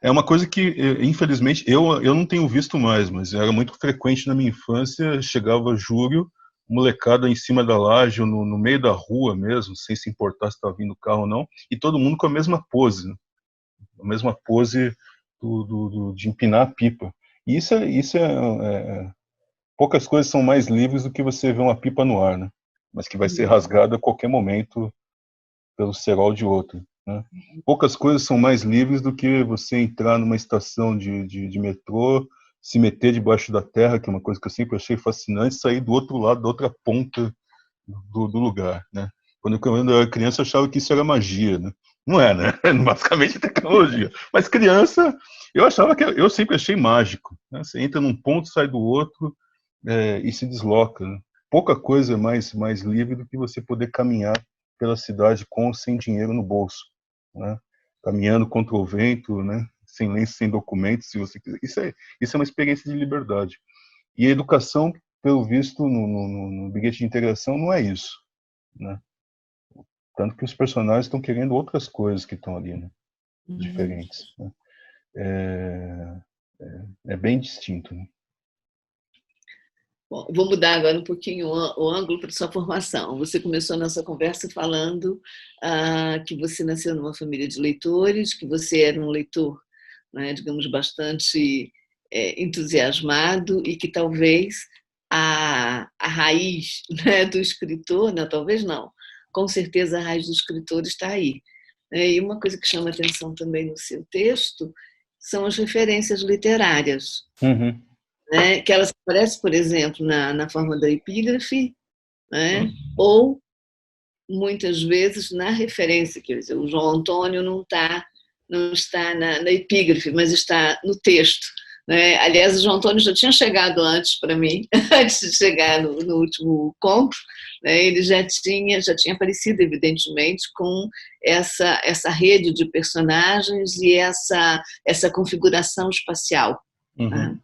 é uma coisa que, infelizmente, eu não tenho visto mais, mas era muito frequente na minha infância. Chegava julho, molecada em cima da laje, ou no meio da rua mesmo, sem se importar se estava vindo carro ou não, e todo mundo com a mesma pose, né? A mesma pose de empinar a pipa. E poucas coisas são mais livres do que você ver uma pipa no ar, né? Mas que vai ser rasgada a qualquer momento pelo cerol de outro, né? Poucas coisas são mais livres do que você entrar numa estação de metrô, se meter debaixo da terra, que é uma coisa que eu sempre achei fascinante, sair do outro lado, da outra ponta do lugar, né? Quando eu era criança, eu achava que isso era magia, né? Não é, né? Basicamente tecnologia. Mas criança, eu sempre achei mágico, né? Você entra num ponto, sai do outro, e se desloca, né? Pouca coisa é mais livre do que você poder caminhar pela cidade com ou sem dinheiro no bolso, né? Caminhando contra o vento, né? Sem lenço, sem documentos, se você quiser. Isso é uma experiência de liberdade. E a educação, pelo visto, no bilhete de integração, não é isso, né? Tanto que os personagens estão querendo outras coisas que estão ali, né? Diferentes, né? É bem distinto, né? Bom, vou mudar agora um pouquinho o ângulo para sua formação. Você começou nossa conversa falando que você nasceu numa família de leitores, que você era um leitor, né, digamos, bastante entusiasmado e que talvez a raiz, né, do escritor, não, talvez não, com certeza a raiz do escritor está aí. E uma coisa que chama atenção também no seu texto são as referências literárias. Uhum. Né, que elas aparecem, por exemplo, na forma da epígrafe, né, ou muitas vezes na referência, quer dizer, o João Antônio não está na epígrafe, mas está no texto. Né? Aliás, o João Antônio já tinha chegado antes para mim, antes de chegar no último conto, né? Ele já tinha aparecido, evidentemente, com essa rede de personagens e essa configuração espacial. Uhum. Né?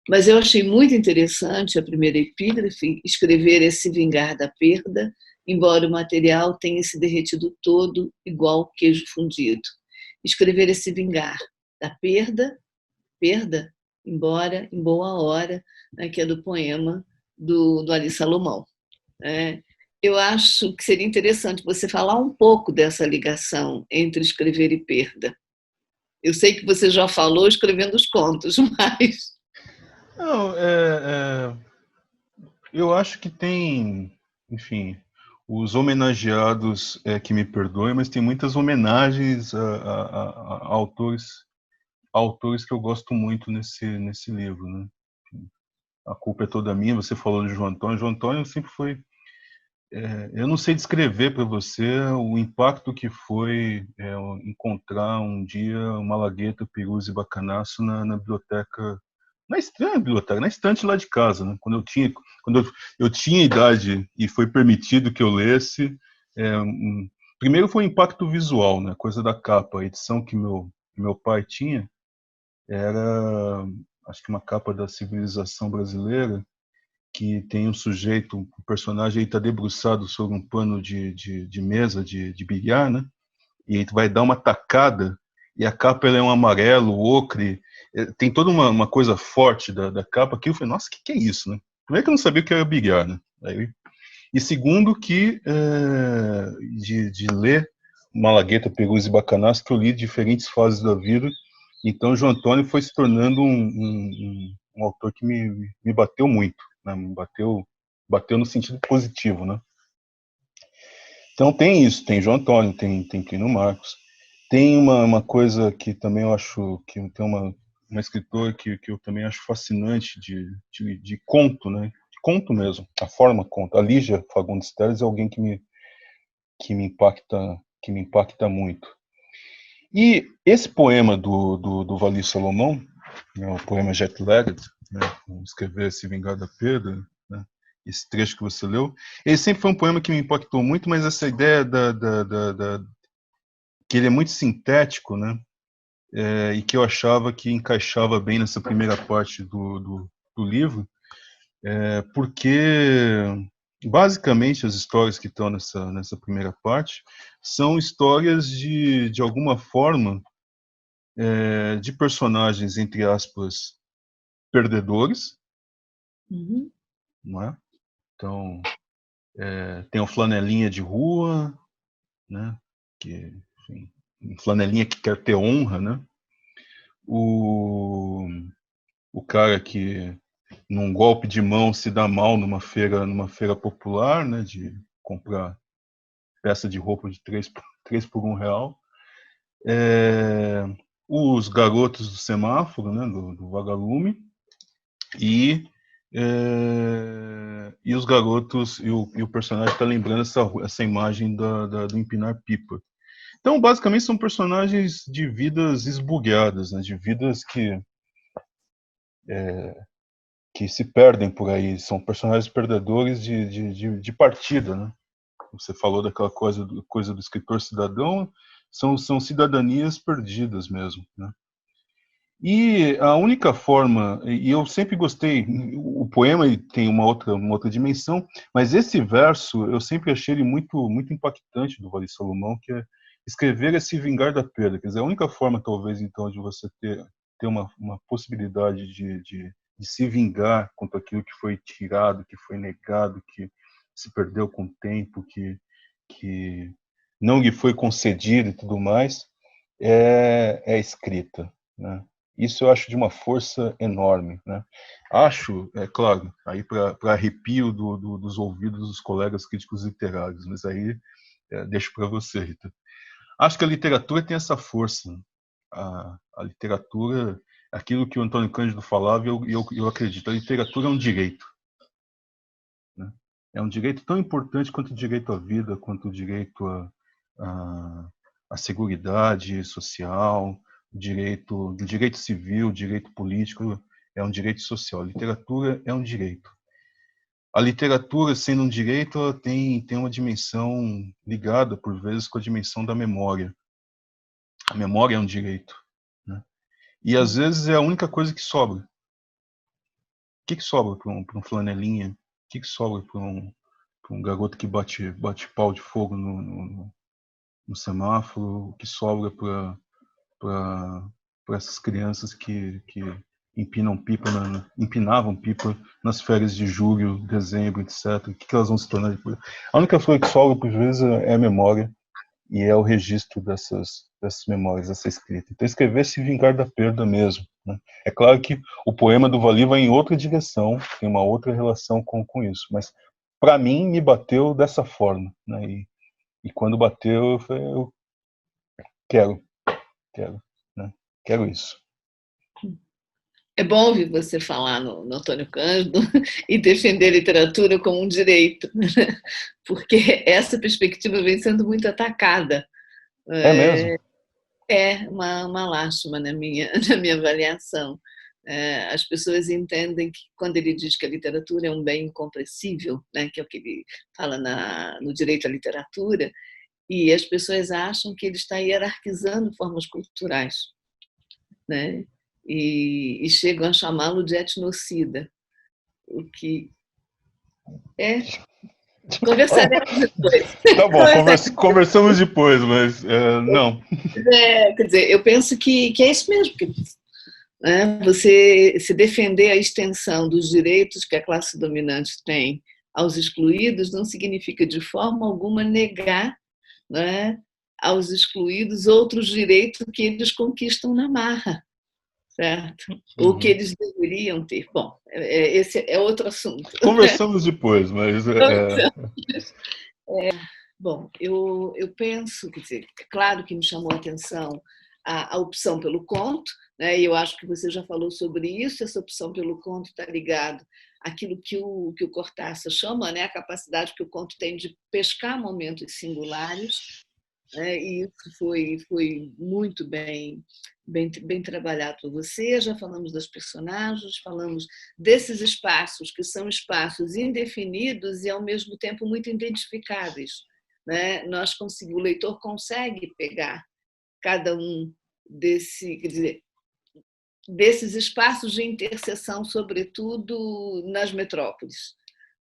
Mas eu achei muito interessante a primeira epígrafe, escrever esse vingar da perda, embora o material tenha se derretido todo igual queijo fundido. Escrever esse vingar da perda, embora em boa hora, né, que é do poema do Ali Salomão. Eu acho que seria interessante você falar um pouco dessa ligação entre escrever e perda. Eu sei que você já falou escrevendo os contos, mas... Não, eu acho que tem, enfim, os homenageados que me perdoem, mas tem muitas homenagens a autores que eu gosto muito nesse livro, né? A culpa é toda minha. Você falou de João Antônio. João Antônio sempre foi. Eu não sei descrever para você o impacto que foi encontrar um dia o Malagueta, Peruzzi e Bacanaço na biblioteca, na estante lá de casa, né? Quando eu tinha idade e foi permitido que eu lesse. Primeiro foi o impacto visual, né? Coisa da capa, a edição que meu pai tinha era, acho que uma capa da Civilização Brasileira, que tem um sujeito, um personagem aí está debruçado sobre um pano de mesa de bilhar, né? E aí vai dar uma tacada, e a capa ela é um amarelo, ocre, tem toda uma coisa forte da capa, que eu falei, nossa, o que é isso, né? Primeiro que eu não sabia o que era bilhar, né? E segundo que de ler Malagueta, Peruzzi e Bacanaço, que eu li diferentes fases da vida, então João Antônio foi se tornando um autor que me bateu muito, né? Me bateu no sentido positivo, né? Então tem isso, tem João Antônio, tem Plínio Marcos, tem uma coisa que também eu acho que tem uma escritora que eu também acho fascinante de conto, né? De conto mesmo, a forma conto. A Lígia Fagundes Telles é alguém que me impacta muito. E esse poema do Wallis Salomão, né, o poema Jet-Lagged, né, escrever Se Vingar da Perda, né, esse trecho que você leu, ele sempre foi um poema que me impactou muito, mas essa ideia que ele é muito sintético, né, e que eu achava que encaixava bem nessa primeira parte do livro, porque basicamente as histórias que estão nessa primeira parte são histórias de alguma forma, de personagens, entre aspas, perdedores, Uhum. não é? Então, tem o flanelinha de rua, né? Que, enfim, um flanelinha que quer ter honra, né? O cara que, num golpe de mão, se dá mal numa feira popular, né? De comprar peça de roupa de 3 por R$1. Os garotos do semáforo, né? Do vagalume. E os garotos, e o personagem está lembrando essa imagem do empinar pipa. Então, basicamente, são personagens de vidas esbugueadas, né? De vidas que se perdem por aí. São personagens perdedores de partida, né? Você falou daquela coisa do escritor cidadão, são cidadanias perdidas mesmo, né? E a única forma, e eu sempre gostei, o poema tem uma outra dimensão, mas esse verso eu sempre achei ele muito impactante do Wallis Salomão, que é escrever é se vingar da perda. Quer dizer, a única forma, talvez, então, de você ter uma possibilidade de se vingar contra aquilo que foi tirado, que foi negado, que se perdeu com o tempo, que não lhe foi concedido e tudo mais, é a escrita, né? Isso eu acho de uma força enorme, né? Acho, é claro, aí para arrepio dos ouvidos dos colegas críticos literários, mas aí deixo para você, Rita. Acho que a literatura tem essa força. Né? A literatura, aquilo que o Antônio Cândido falava, eu acredito, a literatura é um direito. Né? É um direito tão importante quanto o direito à vida, quanto o direito à seguridade social, direito civil, direito político, é um direito social. A literatura é um direito. A literatura, sendo um direito, ela tem uma dimensão ligada, por vezes, com a dimensão da memória. A memória é um direito. Né? E, às vezes, é a única coisa que sobra. O que sobra para um flanelinha? O que sobra para um garoto que bate pau de fogo no semáforo? O que sobra para essas crianças que empinavam pipa nas férias de julho, dezembro, etc. O que elas vão se tornar depois? A única coisa que sobra, por vezes, é a memória e é o registro dessas memórias, dessa escrita. Então, escrever é se vingar da perda mesmo. Né? É claro que o poema do Wallis vai em outra direção, tem uma outra relação com isso, mas, para mim, me bateu dessa forma. Né? E quando bateu, eu falei, eu quero, né? Quero isso. É bom ouvir você falar no Antônio Cândido e defender a literatura como um direito, porque essa perspectiva vem sendo muito atacada. É mesmo? É uma lástima na minha avaliação. As pessoas entendem que quando ele diz que a literatura é um bem incompressível, né, que é o que ele fala no direito à literatura, e as pessoas acham que ele está hierarquizando formas culturais, né? E chegam a chamá-lo de etnocida, o que é. Conversaremos depois. Tá bom, conversamos depois, mas não. Quer dizer, eu penso que é isso mesmo, né? Você se defender a extensão dos direitos que a classe dominante tem aos excluídos não significa de forma alguma negar, né, aos excluídos outros direitos que eles conquistam na marra, certo? Ou que eles deveriam ter. Bom, esse é outro assunto. Conversamos depois, mas Bom, eu penso, quer dizer, é claro que me chamou a atenção a opção pelo conto, né? E eu acho que você já falou sobre isso. Essa opção pelo conto está ligado aquilo que o Cortázar chama, né, a capacidade que o conto tem de pescar momentos singulares, né, e isso foi muito bem trabalhado por você. Já falamos dos personagens, falamos desses espaços, que são espaços indefinidos e, ao mesmo tempo, muito identificáveis, né? O leitor consegue pegar cada um desses espaços de interseção, sobretudo nas metrópoles,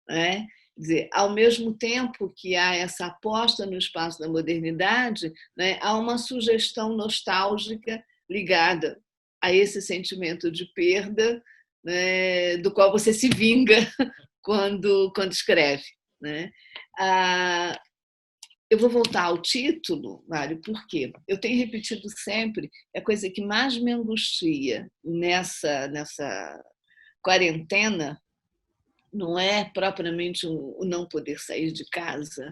né? Quer dizer, ao mesmo tempo que há essa aposta no espaço da modernidade, né, há uma sugestão nostálgica ligada a esse sentimento de perda, né, do qual você se vinga quando escreve, né? Eu vou voltar ao título, Mário, porque eu tenho repetido sempre, a coisa que mais me angustia nessa quarentena não é propriamente o não poder sair de casa,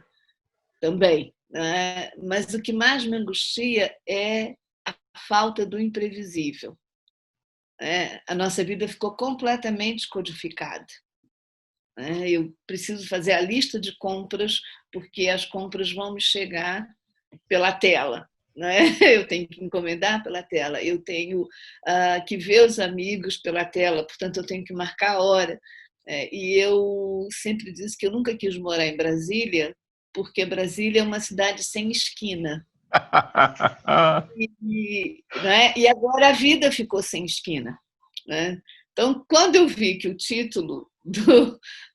também, né? Mas o que mais me angustia é a falta do imprevisível. A nossa vida ficou completamente codificada. Eu preciso fazer a lista de compras, porque as compras vão me chegar pela tela. Eu tenho que encomendar pela tela, eu tenho que ver os amigos pela tela, portanto, eu tenho que marcar a hora. E eu sempre disse que eu nunca quis morar em Brasília, porque Brasília é uma cidade sem esquina. E agora a vida ficou sem esquina. Então, quando eu vi que o título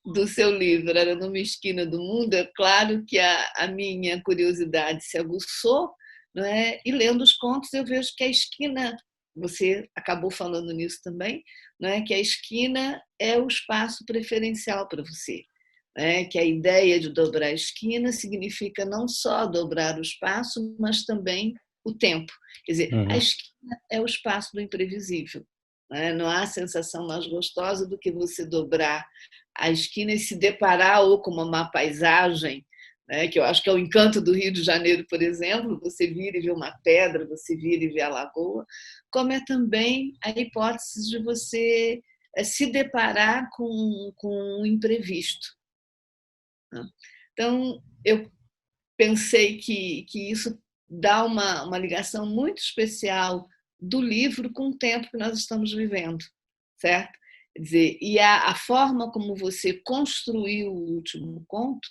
do seu livro era Numa Esquina do Mundo, é claro que a minha curiosidade se aguçou, e lendo os contos eu vejo que a esquina, você acabou falando nisso também, que a esquina é o espaço preferencial para você, que a ideia de dobrar a esquina significa não só dobrar o espaço, mas também o tempo. Quer dizer, a esquina é o espaço do imprevisível. Não há sensação mais gostosa do que você dobrar a esquina e se deparar ou com uma paisagem, que eu acho que é o encanto do Rio de Janeiro, por exemplo, você vira e vê uma pedra, você vira e vê a lagoa, como é também a hipótese de você se deparar com um imprevisto. Então, eu pensei que isso dá uma ligação muito especial do livro com o tempo que nós estamos vivendo, certo? Quer dizer, e a forma como você construiu o último conto,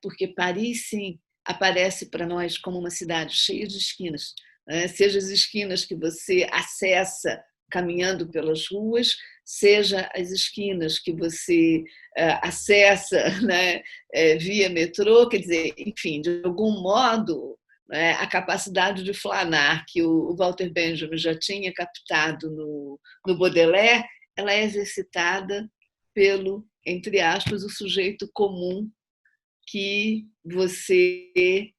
porque Paris, sim, aparece para nós como uma cidade cheia de esquinas, seja as esquinas que você acessa caminhando pelas ruas, seja as esquinas que você acessa via metrô, quer dizer, enfim, de algum modo, a capacidade de flanar que o Walter Benjamin já tinha captado no Baudelaire, ela é exercitada pelo, entre aspas, o sujeito comum que você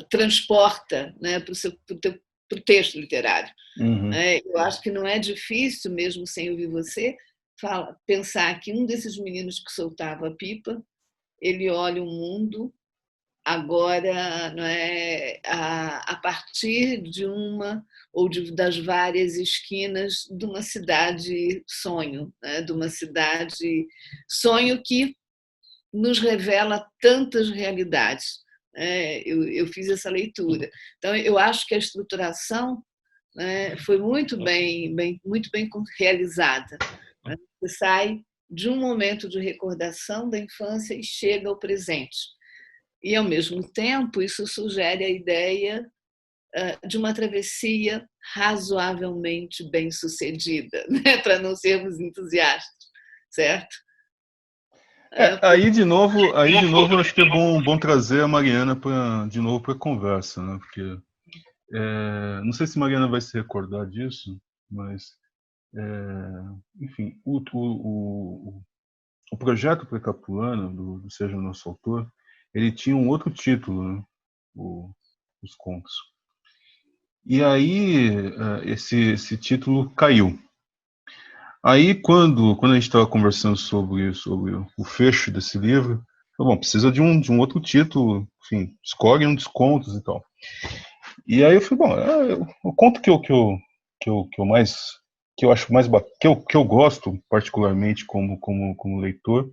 transporta para o texto literário. Eu acho que não é difícil, mesmo sem ouvir você, pensar que um desses meninos que soltava a pipa, ele olha o mundo agora a partir de uma ou das várias esquinas de uma cidade sonho, de uma cidade sonho que nos revela tantas realidades. Eu fiz essa leitura. Então, eu acho que a estruturação foi muito bem realizada. Você sai de um momento de recordação da infância e chega ao presente. E, ao mesmo tempo, isso sugere a ideia de uma travessia razoavelmente bem-sucedida, para não sermos entusiastas, certo? Aí de novo, acho que é bom trazer a Mariana de novo para a conversa, né? Porque não sei se a Mariana vai se recordar disso, mas enfim, o projeto Precapulana do Seja Nosso Autor, ele tinha um outro título, né? Os contos. E aí esse título caiu. Aí quando a gente estava conversando sobre o fecho desse livro, bom, precisa de um outro título, enfim, escolhe um dos contos e tal. E aí eu falei, bom, o conto que eu mais que eu acho que eu gosto particularmente como leitor,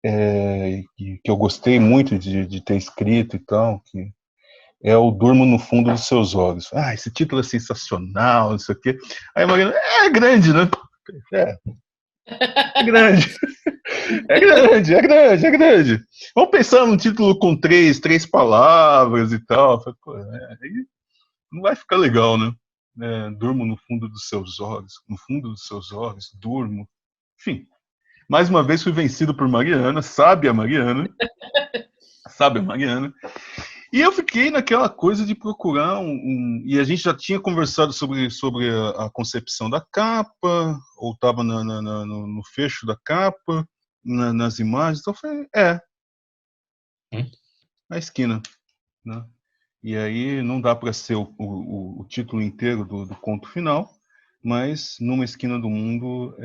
que eu gostei muito de ter escrito e tal, que é o Durmo no Fundo dos Seus Olhos. Ah, esse título é sensacional, não sei o quê. Aí a Mariana, é grande, né? É, é grande. É grande, é grande, é grande. Vamos pensar num título com três palavras e tal. Pô, aí não vai ficar legal, né? Durmo no fundo dos seus olhos, no fundo dos seus olhos, durmo. Enfim, mais uma vez fui vencido por Mariana, sábia Mariana. E eu fiquei naquela coisa de procurar e a gente já tinha conversado sobre a concepção da capa, ou estava no fecho da capa, nas imagens. Então eu falei, a esquina, né? E aí não dá para ser o título inteiro do conto final, mas Numa Esquina do Mundo,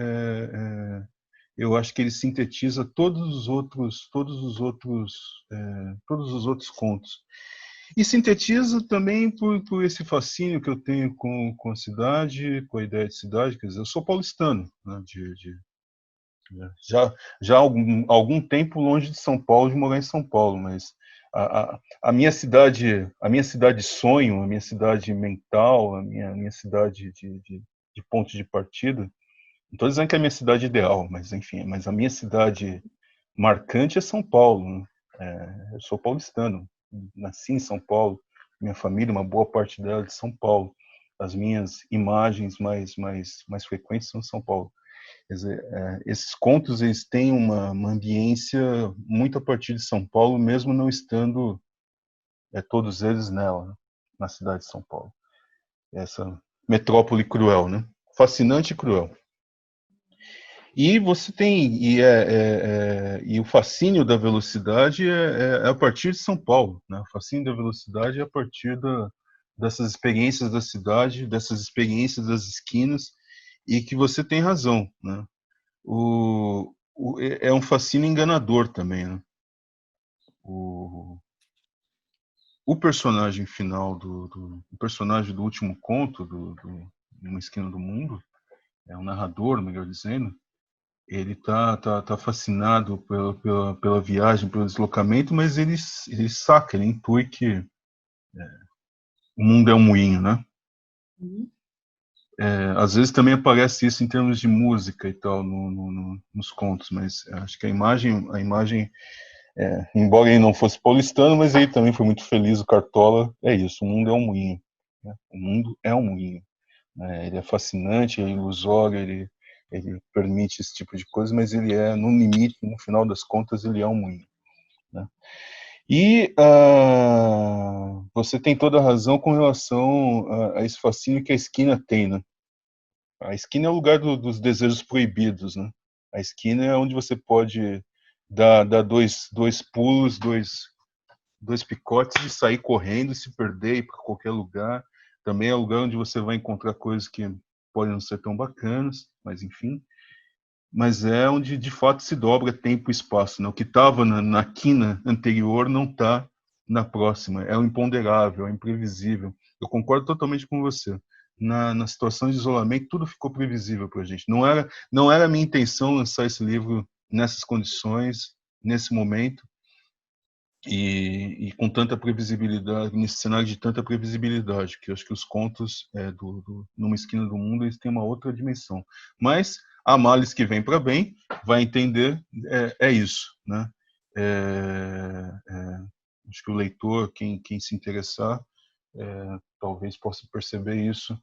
eu acho que ele sintetiza todos os outros contos. E sintetiza também por esse fascínio que eu tenho com a cidade, com a ideia de cidade. Quer dizer, eu sou paulistano, né, já há algum tempo longe de São Paulo, de morar em São Paulo, mas a minha cidade sonho, a minha cidade mental, a minha cidade de ponto de partida, não estou dizendo que é a minha cidade ideal, mas enfim, mas a minha cidade marcante é São Paulo, né? Eu sou paulistano, nasci em São Paulo, minha família, uma boa parte dela é de São Paulo. As minhas imagens mais frequentes são São Paulo. Quer dizer, esses contos eles têm uma ambiência muito a partir de São Paulo, mesmo não estando todos eles nela, né? Na cidade de São Paulo. Essa metrópole cruel, né? Fascinante e cruel. E você tem e o fascínio da velocidade é a partir de São Paulo, né? O fascínio da velocidade é a partir dessas experiências da cidade, dessas experiências das esquinas, e que você tem razão, né? É um fascínio enganador também, né? O personagem final o personagem do último conto de Uma Esquina do Mundo, é um narrador, melhor dizendo, ele tá fascinado pela viagem, pelo deslocamento, mas ele saca, ele intui que o mundo é um moinho, né? Às vezes também aparece isso em termos de música e tal nos contos, mas acho que a imagem embora ele não fosse paulistano, mas ele também foi muito feliz, o Cartola, é isso, o mundo é um moinho, né? O mundo é um moinho, né? Ele é fascinante, é ilusório, ele permite esse tipo de coisa, mas ele no limite, no final das contas, ele é um moinho, né? E você tem toda a razão com relação a esse fascínio que a esquina tem, né? A esquina é o lugar dos desejos proibidos, né? A esquina é onde você pode dar dois pulos, dois picotes e sair correndo, se perder, ir para qualquer lugar. Também é o lugar onde você vai encontrar coisas que podem não ser tão bacanas, mas enfim. Mas é onde de fato se dobra tempo e espaço, né? O que estava na quina anterior não está na próxima. É o imponderável, é o imprevisível. Eu concordo totalmente com você. Na situação de isolamento, tudo ficou previsível para a gente. Não era a minha intenção lançar esse livro nessas condições, nesse momento, e com tanta previsibilidade, nesse cenário de tanta previsibilidade, que eu acho que os contos Numa Esquina do Mundo eles têm uma outra dimensão. Mas a males que vem para bem vai entender isso, né? Acho que o leitor, quem se interessar, talvez possa perceber isso,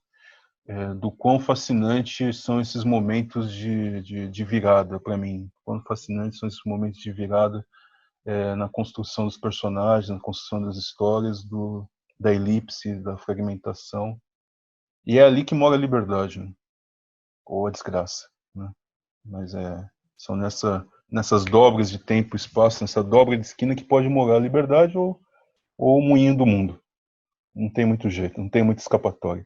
do quão fascinantes são esses momentos de virada para mim, quão fascinantes são esses momentos de virada na construção dos personagens, na construção das histórias, da elipse, da fragmentação. E é ali que mora a liberdade, né? Ou a desgraça, né? Mas são nessas dobras de tempo e espaço, nessa dobra de esquina que pode morar a liberdade ou o moinho do mundo. Não tem muito jeito, não tem muita escapatória.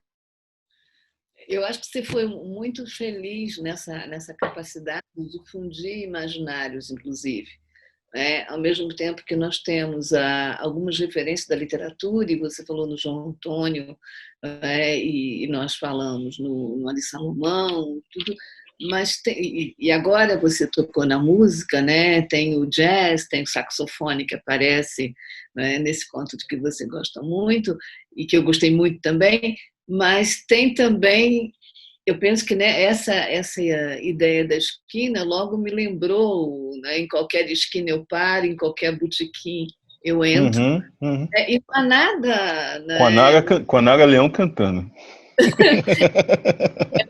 Eu acho que você foi muito feliz nessa capacidade de fundir imaginários, inclusive. ao mesmo tempo que nós temos algumas referências da literatura, e você falou no João Antônio, e nós falamos no Ali Salomão, tudo, mas e agora você tocou na música, né? Tem o jazz, tem o saxofone que aparece, né, nesse conto de que você gosta muito, e que eu gostei muito também, mas tem também... Eu penso que, né, essa ideia da esquina logo me lembrou, né, em qualquer esquina eu paro, em qualquer botequim eu entro. E não há nada... Né? Com a Nara Leão cantando.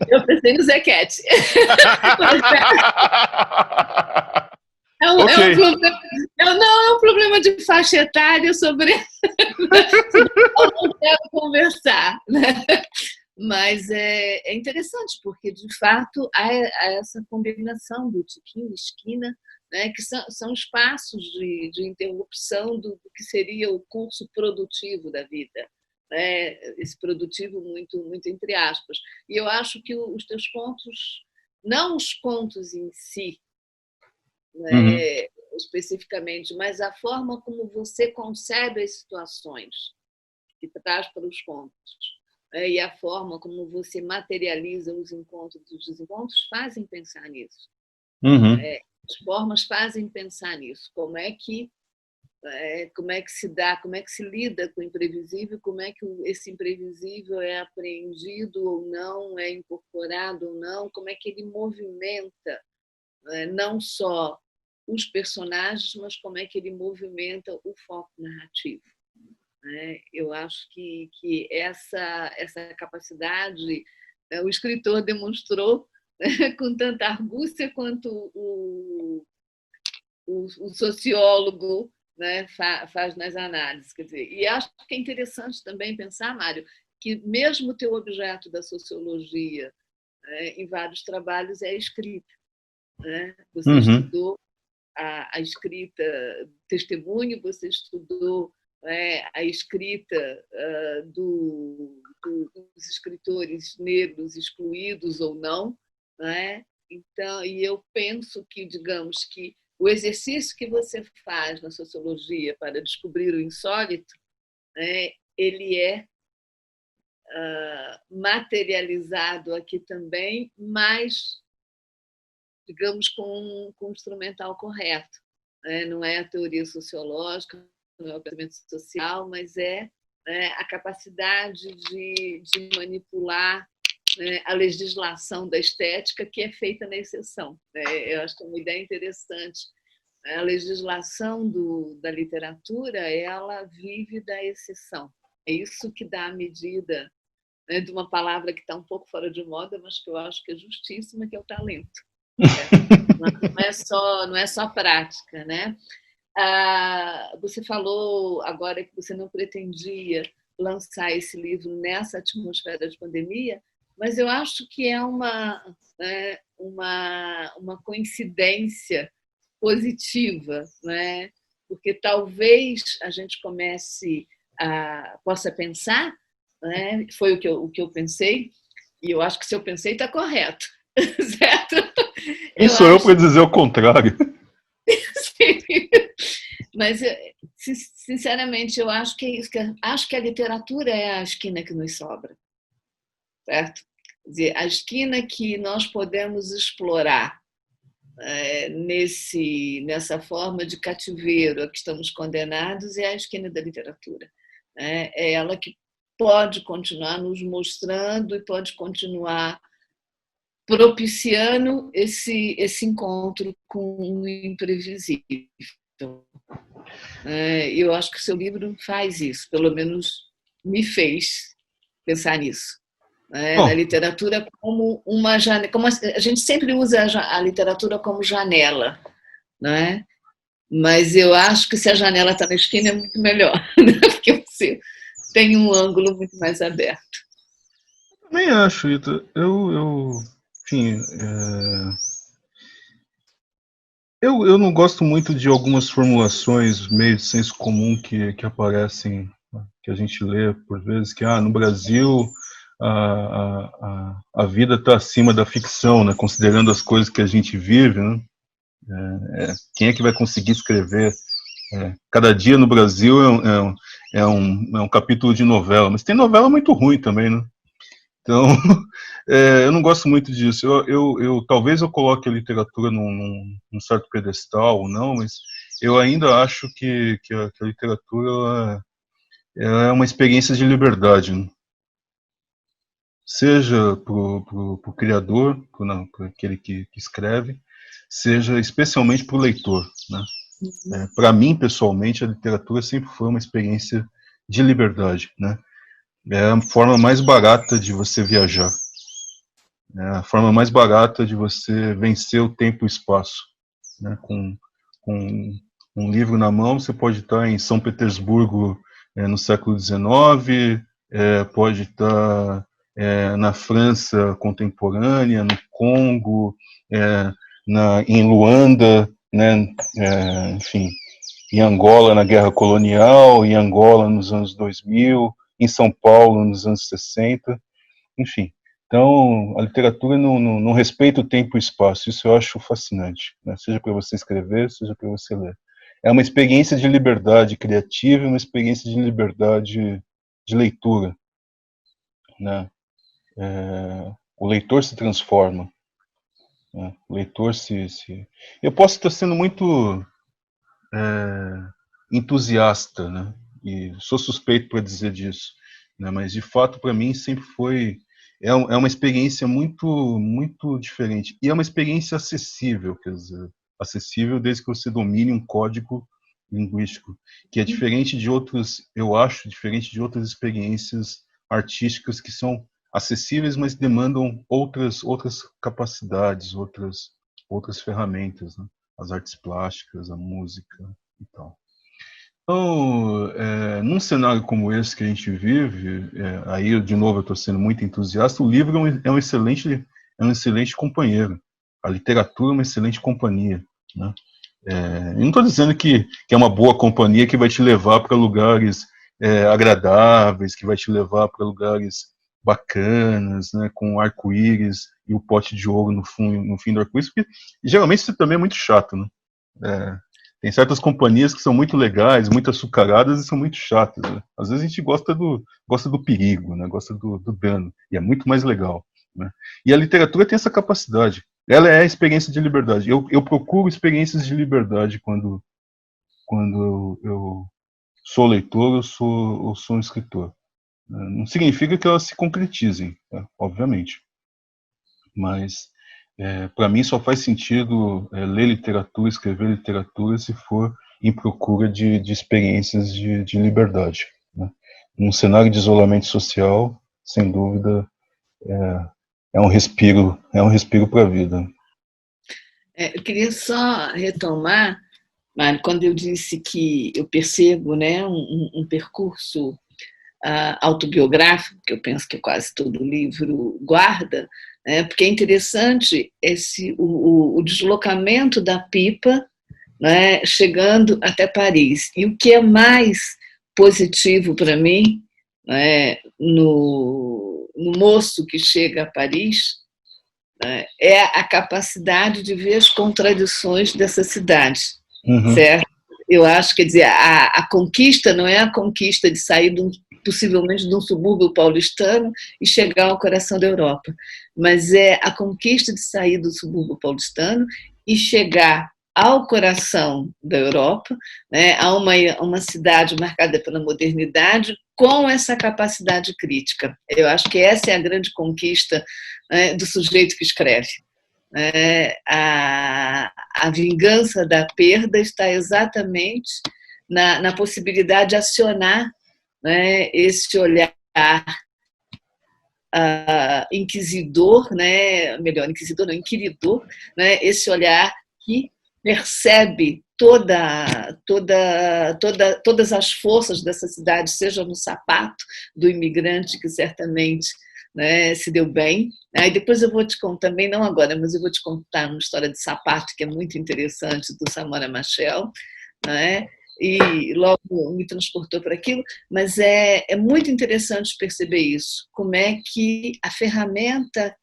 Eu pensei no Zequete. Não é um problema de faixa etária sobre eu não quero conversar, né? Mas é interessante, porque, de fato, há essa combinação do botequim, esquina, né, que são espaços de interrupção do que seria o curso produtivo da vida, né? Esse produtivo muito, muito entre aspas. E eu acho que os teus contos, não os contos em si, né, especificamente, mas a forma como você concebe as situações que traz para os contos, e a forma como você materializa os encontros e os desencontros fazem pensar nisso. As formas fazem pensar nisso. Como é que se dá, como é que se lida com o imprevisível, como é que esse imprevisível é apreendido ou não, é incorporado ou não, como é que ele movimenta, não só os personagens, mas como é que ele movimenta o foco narrativo. Eu acho que essa capacidade, o escritor demonstrou, com tanta argúcia quanto o sociólogo, né, faz nas análises. Quer dizer, e acho que é interessante também pensar, Mário, que mesmo o teu objeto da sociologia, em vários trabalhos, é a escrita. Né? Você estudou a escrita testemunho, você estudou a escrita dos escritores negros excluídos ou não, então, e eu penso que, digamos que o exercício que você faz na sociologia para descobrir o insólito, ele é materializado aqui também, mas, digamos, com o instrumental correto. Não é a teoria sociológica, não é o pensamento social, mas é a capacidade de manipular a legislação da estética que é feita na exceção. Eu acho que é uma ideia interessante. A legislação da literatura, ela vive da exceção. É isso que dá a medida de uma palavra que está um pouco fora de moda, mas que eu acho que é justíssima, que é o talento. Não é só prática, né? Você falou agora que você não pretendia lançar esse livro nessa atmosfera de pandemia, mas eu acho que é uma coincidência positiva, né? Porque talvez a gente possa pensar, né? Foi o que eu pensei, e eu acho que se eu pensei está correto, certo? Quem sou eu para dizer o contrário? Sim. Mas, sinceramente, eu acho que é isso. Acho que a literatura é a esquina que nos sobra, certo? Quer dizer, a esquina que nós podemos explorar nessa forma de cativeiro a que estamos condenados é a esquina da literatura. É ela que pode continuar nos mostrando e pode continuar propiciando esse encontro com o imprevisível. Eu acho que o seu livro faz isso, pelo menos me fez pensar nisso. Na literatura como uma janela, como a gente sempre usa a literatura como janela, né? Mas eu acho que se a janela está na esquina é muito melhor, porque você tem um ângulo muito mais aberto. Nem acho, Ita. Enfim, eu não gosto muito de algumas formulações meio de senso comum que aparecem, que a gente lê por vezes, que no Brasil a vida está acima da ficção, né, considerando as coisas que a gente vive, né? Quem é que vai conseguir escrever? Cada dia no Brasil é um capítulo de novela, mas tem novela muito ruim também, né? Então, eu não gosto muito disso. Talvez eu coloque a literatura num certo pedestal ou não, mas eu ainda acho que a literatura ela é uma experiência de liberdade, né? Seja para o criador, para aquele que escreve, seja especialmente para o leitor, né? Para mim, pessoalmente, a literatura sempre foi uma experiência de liberdade, né? É a forma mais barata de você viajar. É a forma mais barata de você vencer o tempo e o espaço, né? Com um livro na mão, você pode estar em São Petersburgo no século XIX, pode estar na França contemporânea, no Congo, em Luanda, né? Enfim, em Angola na Guerra Colonial, em Angola nos anos 2000, em São Paulo nos anos 60, enfim. Então, a literatura não respeita o tempo e o espaço, isso eu acho fascinante, né? Seja para você escrever, seja para você ler. É uma experiência de liberdade criativa, uma experiência de liberdade de leitura, né? O leitor se transforma, né? O leitor Eu posso estar sendo muito entusiasta, né? E sou suspeito para dizer disso, né? Mas de fato para mim sempre foi uma experiência muito diferente e é uma experiência acessível, quer dizer, acessível desde que você domine um código linguístico, que é diferente de outros, eu acho, diferente de outras experiências artísticas que são acessíveis, mas demandam outras capacidades, outras ferramentas, né? As artes plásticas, a música e tal. Então, num cenário como esse que a gente vive, aí de novo eu estou sendo muito entusiasta, o livro é um excelente companheiro, a literatura é uma excelente companhia, né? Eu não estou dizendo que é uma boa companhia que vai te levar para lugares agradáveis, que vai te levar para lugares bacanas, né, com arco-íris e o pote de ouro no fim do arco-íris, porque geralmente isso também é muito chato, né? Tem certas companhias que são muito legais, muito açucaradas e são muito chatas, né? Às vezes a gente gosta do perigo, né? Gosta do dano, e é muito mais legal, né? E a literatura tem essa capacidade. Ela é a experiência de liberdade. Eu procuro experiências de liberdade quando eu sou leitor ou sou um escritor. Não significa que elas se concretizem, tá? Obviamente. Mas para mim só faz sentido ler literatura, escrever literatura se for em procura de experiências de liberdade, né? Num cenário de isolamento social, sem dúvida, é um respiro para a vida. Eu queria só retomar, Mário, quando eu disse que eu percebo, né, um percurso autobiográfico, que eu penso que quase todo livro guarda, né, porque é interessante o deslocamento da Pipa, né, chegando até Paris. E o que é mais positivo para mim, né, no moço que chega a Paris, né, é a capacidade de ver as contradições dessa cidade, certo? Eu acho, quer dizer, a conquista não é a conquista de sair possivelmente de um subúrbio paulistano e chegar ao coração da Europa, mas é a conquista de sair do subúrbio paulistano e chegar ao coração da Europa, né, a uma cidade marcada pela modernidade, com essa capacidade crítica. Eu acho que essa é a grande conquista, né, do sujeito que escreve. A vingança da perda está exatamente na possibilidade de acionar, né, esse olhar inquisidor, né, melhor, inquisidor não, inquiridor, né, esse olhar que percebe todas as forças dessa cidade, seja no sapato do imigrante, que certamente, né, se deu bem. Aí depois eu vou te contar, também não agora, mas eu vou te contar uma história de sapato que é muito interessante, do Samora Machel, né? E logo me transportou para aquilo, mas é muito interessante perceber isso, como é que a ferramenta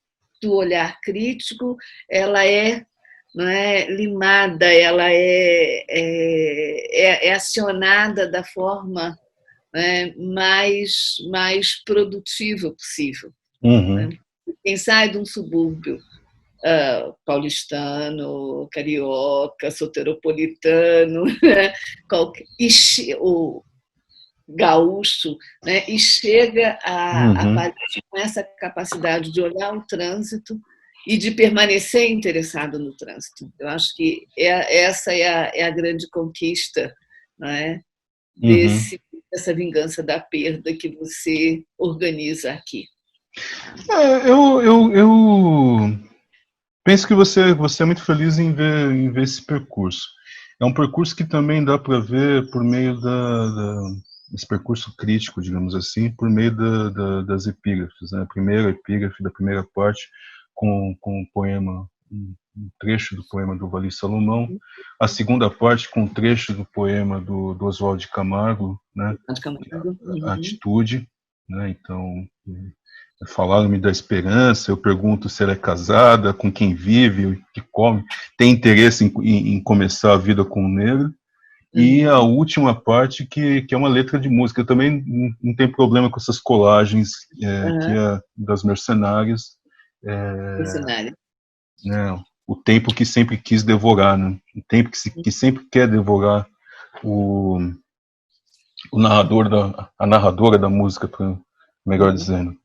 do olhar crítico ela é não é limada, ela é acionada da forma, né, mais produtiva possível. Uhum. Né? Quem sai de um subúrbio paulistano, carioca, soteropolitano, né, o gaúcho, né, e chega a Paris com essa capacidade de olhar o trânsito e de permanecer interessado no trânsito. Eu acho que essa é a grande conquista, não é? Dessa vingança da perda que você organiza aqui. Eu penso que você é muito feliz em ver esse percurso. É um percurso que também dá para ver por meio desse percurso crítico, digamos assim, por meio das epígrafes. Né? A primeira epígrafe da primeira parte, com o poema, um trecho do poema do Wallis Salomão. A segunda parte, com um trecho do poema do Oswald de Camargo, né? A Atitude. Né? Então, falaram-me da esperança, eu pergunto se ela é casada, com quem vive, o que come, tem interesse em começar a vida com o negro. E a última parte, que é uma letra de música. Eu também não tenho problema com essas colagens que é das mercenárias. Mercenária. Né, o tempo que sempre quis devorar, né? O tempo que sempre quer devorar a narradora da música, melhor dizendo.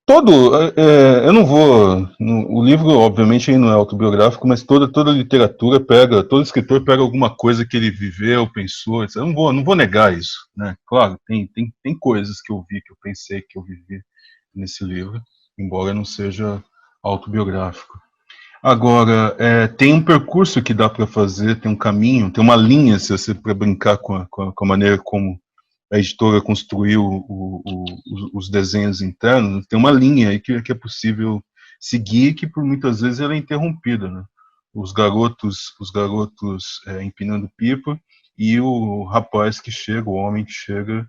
Eu não vou, o livro obviamente não é autobiográfico, mas toda literatura todo escritor pega alguma coisa que ele viveu, pensou, etc. Eu não vou negar isso, né? Claro, tem coisas que eu vi, que eu pensei, que eu vivi nesse livro, embora não seja autobiográfico. Agora, tem um percurso que dá para fazer, tem um caminho, tem uma linha, se você para brincar com a maneira como a editora construiu os desenhos internos, tem uma linha aí que é possível seguir, que por muitas vezes ela é interrompida, né? Os garotos empinando pipa e o rapaz que chega, o homem que chega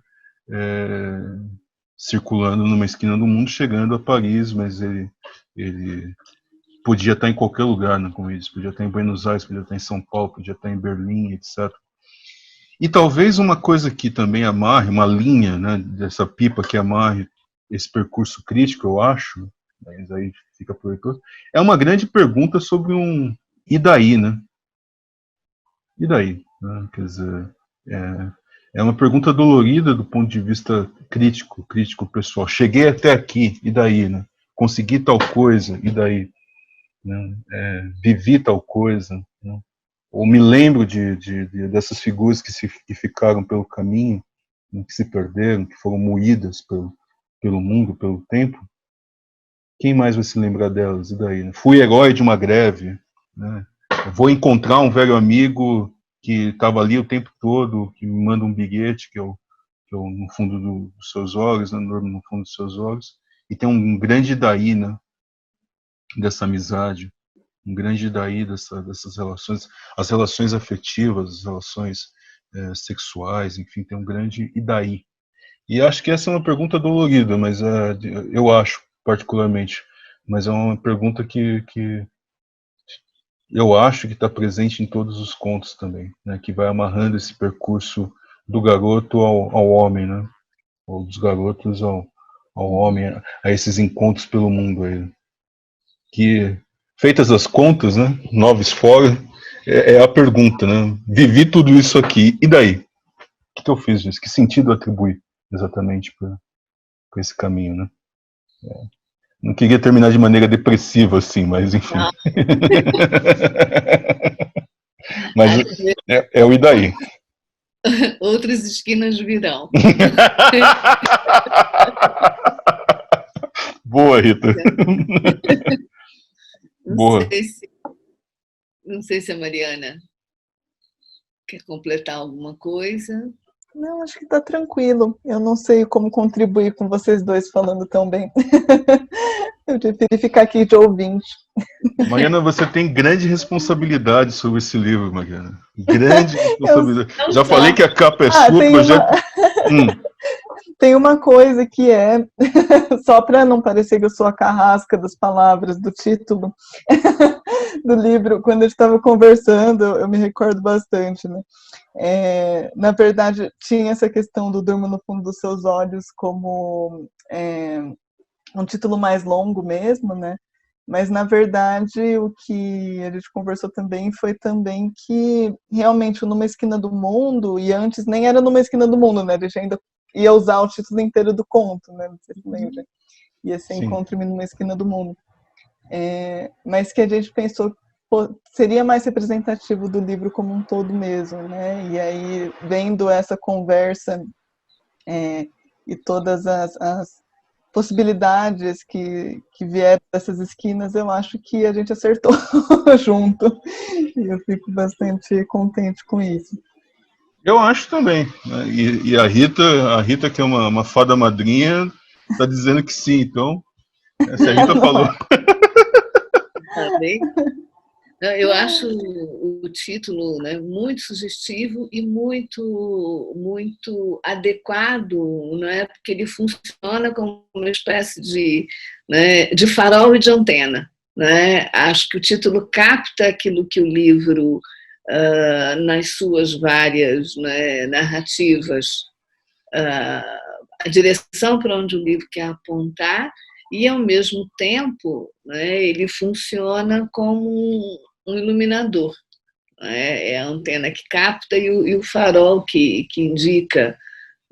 circulando numa esquina do mundo, chegando a Paris, mas ele podia estar em qualquer lugar, né, como eles, podia estar em Buenos Aires, podia estar em São Paulo, podia estar em Berlim, etc. E talvez uma coisa que também amarre, uma linha, né, dessa pipa que amarre esse percurso crítico, eu acho, mas aí fica por leitor, é uma grande pergunta sobre e daí, né? E daí? Né? Quer dizer, é uma pergunta dolorida do ponto de vista crítico pessoal. Cheguei até aqui, e daí, né? Consegui tal coisa, e daí? Né? Vivi tal coisa, né? Ou me lembro dessas figuras que ficaram pelo caminho, né, que se perderam, que foram moídas pelo mundo, pelo tempo. Quem mais vai se lembrar delas? E daí? Né? Fui herói de uma greve. Né? Vou encontrar um velho amigo que estava ali o tempo todo, que me manda um bilhete, que eu no fundo dos seus olhos, né, no fundo dos seus olhos. E tem um grande daí, né, dessa amizade. Um grande daí dessas relações, as relações afetivas, as relações sexuais, enfim, tem um grande e daí. E acho que essa é uma pergunta dolorida, mas eu acho, particularmente, mas é uma pergunta que eu acho que está presente em todos os contos também, né, que vai amarrando esse percurso do garoto ao homem, né, ou dos garotos ao homem, a esses encontros pelo mundo aí, que feitas as contas, né, noves fora, é a pergunta, né? Vivi tudo isso aqui, e daí? O que eu fiz disso? Que sentido atribuir exatamente para esse caminho, né? Não queria terminar de maneira depressiva, assim, mas enfim. Mas é o e daí? Outras esquinas virão. Boa, Rita. Boa. Não sei se a Mariana quer completar alguma coisa. Não, acho que está tranquilo. Eu não sei como contribuir com vocês dois falando tão bem. Eu preferi ficar aqui de ouvinte. Mariana, você tem grande responsabilidade sobre esse livro, Mariana. Grande responsabilidade. Já falei que a capa é sua, projeto... Tem uma coisa que só para não parecer que eu sou a carrasca das palavras do título, do livro, quando a gente estava conversando, eu me recordo bastante, né? Na verdade, tinha essa questão do Durmo no Fundo dos Seus Olhos como um título mais longo mesmo, né? Mas, na verdade, o que a gente conversou também foi também que, realmente, o Numa Esquina do Mundo, e antes nem era Numa Esquina do Mundo, né? A gente ainda ia usar o título inteiro do conto, né? Não sei se lembra. Ia ser Sim. Encontre-me numa Esquina do Mundo. Mas que a gente pensou, pô, seria mais representativo do livro como um todo mesmo, né? E aí, vendo essa conversa e todas as possibilidades que vieram dessas esquinas, eu acho que a gente acertou junto. E eu fico bastante contente com isso. Eu acho também, né? E a Rita, que é uma fada madrinha, está dizendo que sim. Então, se a Rita falou. Tá bem? Eu acho o título, né, muito sugestivo e muito adequado, não é? Porque ele funciona como uma espécie né, de farol e de antena. Né? Acho que o título capta aquilo que o livro, nas suas várias, né, narrativas, a direção para onde o livro quer apontar, e, ao mesmo tempo, né, ele funciona como um iluminador. Né? É a antena que capta e o farol que indica,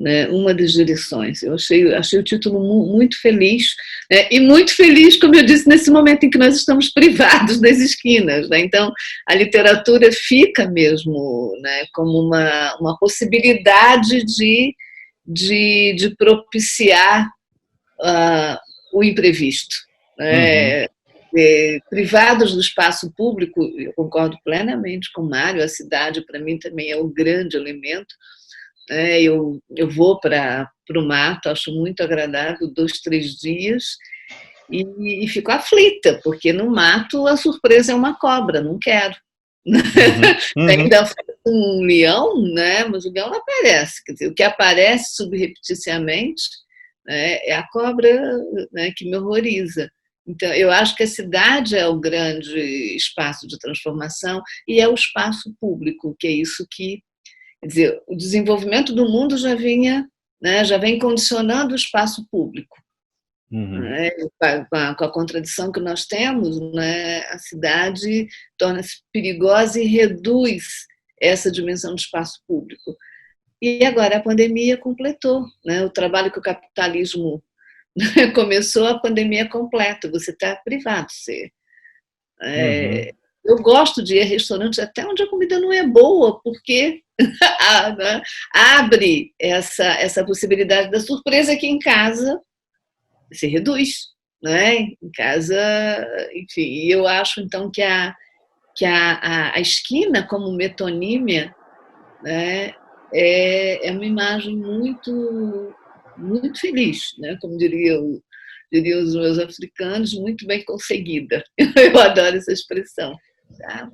né, uma das direções. Eu achei o título muito feliz, né, e muito feliz, como eu disse, nesse momento em que nós estamos privados das esquinas. Né? Então, a literatura fica mesmo, né, como uma possibilidade de propiciar o imprevisto. Né? Privados do espaço público, eu concordo plenamente com o Mário, a cidade, para mim, também é o grande elemento. Eu vou para o mato, acho muito agradável, 2, 3 dias, e fico aflita, porque no mato a surpresa é uma cobra, não quero. Ainda faz um leão, né? Mas o leão não aparece. Quer dizer, o que aparece subrepticiamente, né, é a cobra, né, que me horroriza. Então, eu acho que a cidade é o grande espaço de transformação e é o espaço público, que é isso que, quer dizer, o desenvolvimento do mundo já vem condicionando o espaço público. Né? Com a contradição que nós temos, né? A cidade torna-se perigosa e reduz essa dimensão do espaço público. E agora a pandemia completou, né? O trabalho que o capitalismo começou, a pandemia completa. Você está privado. Eu gosto de ir a restaurantes até onde a comida não é boa, porque abre essa possibilidade da surpresa que em casa se reduz, né? Em casa, enfim. E eu acho então que a esquina como metonímia, né, é uma imagem muito feliz, né? Como diriam os meus africanos, muito bem conseguida. Eu adoro essa expressão. Tá?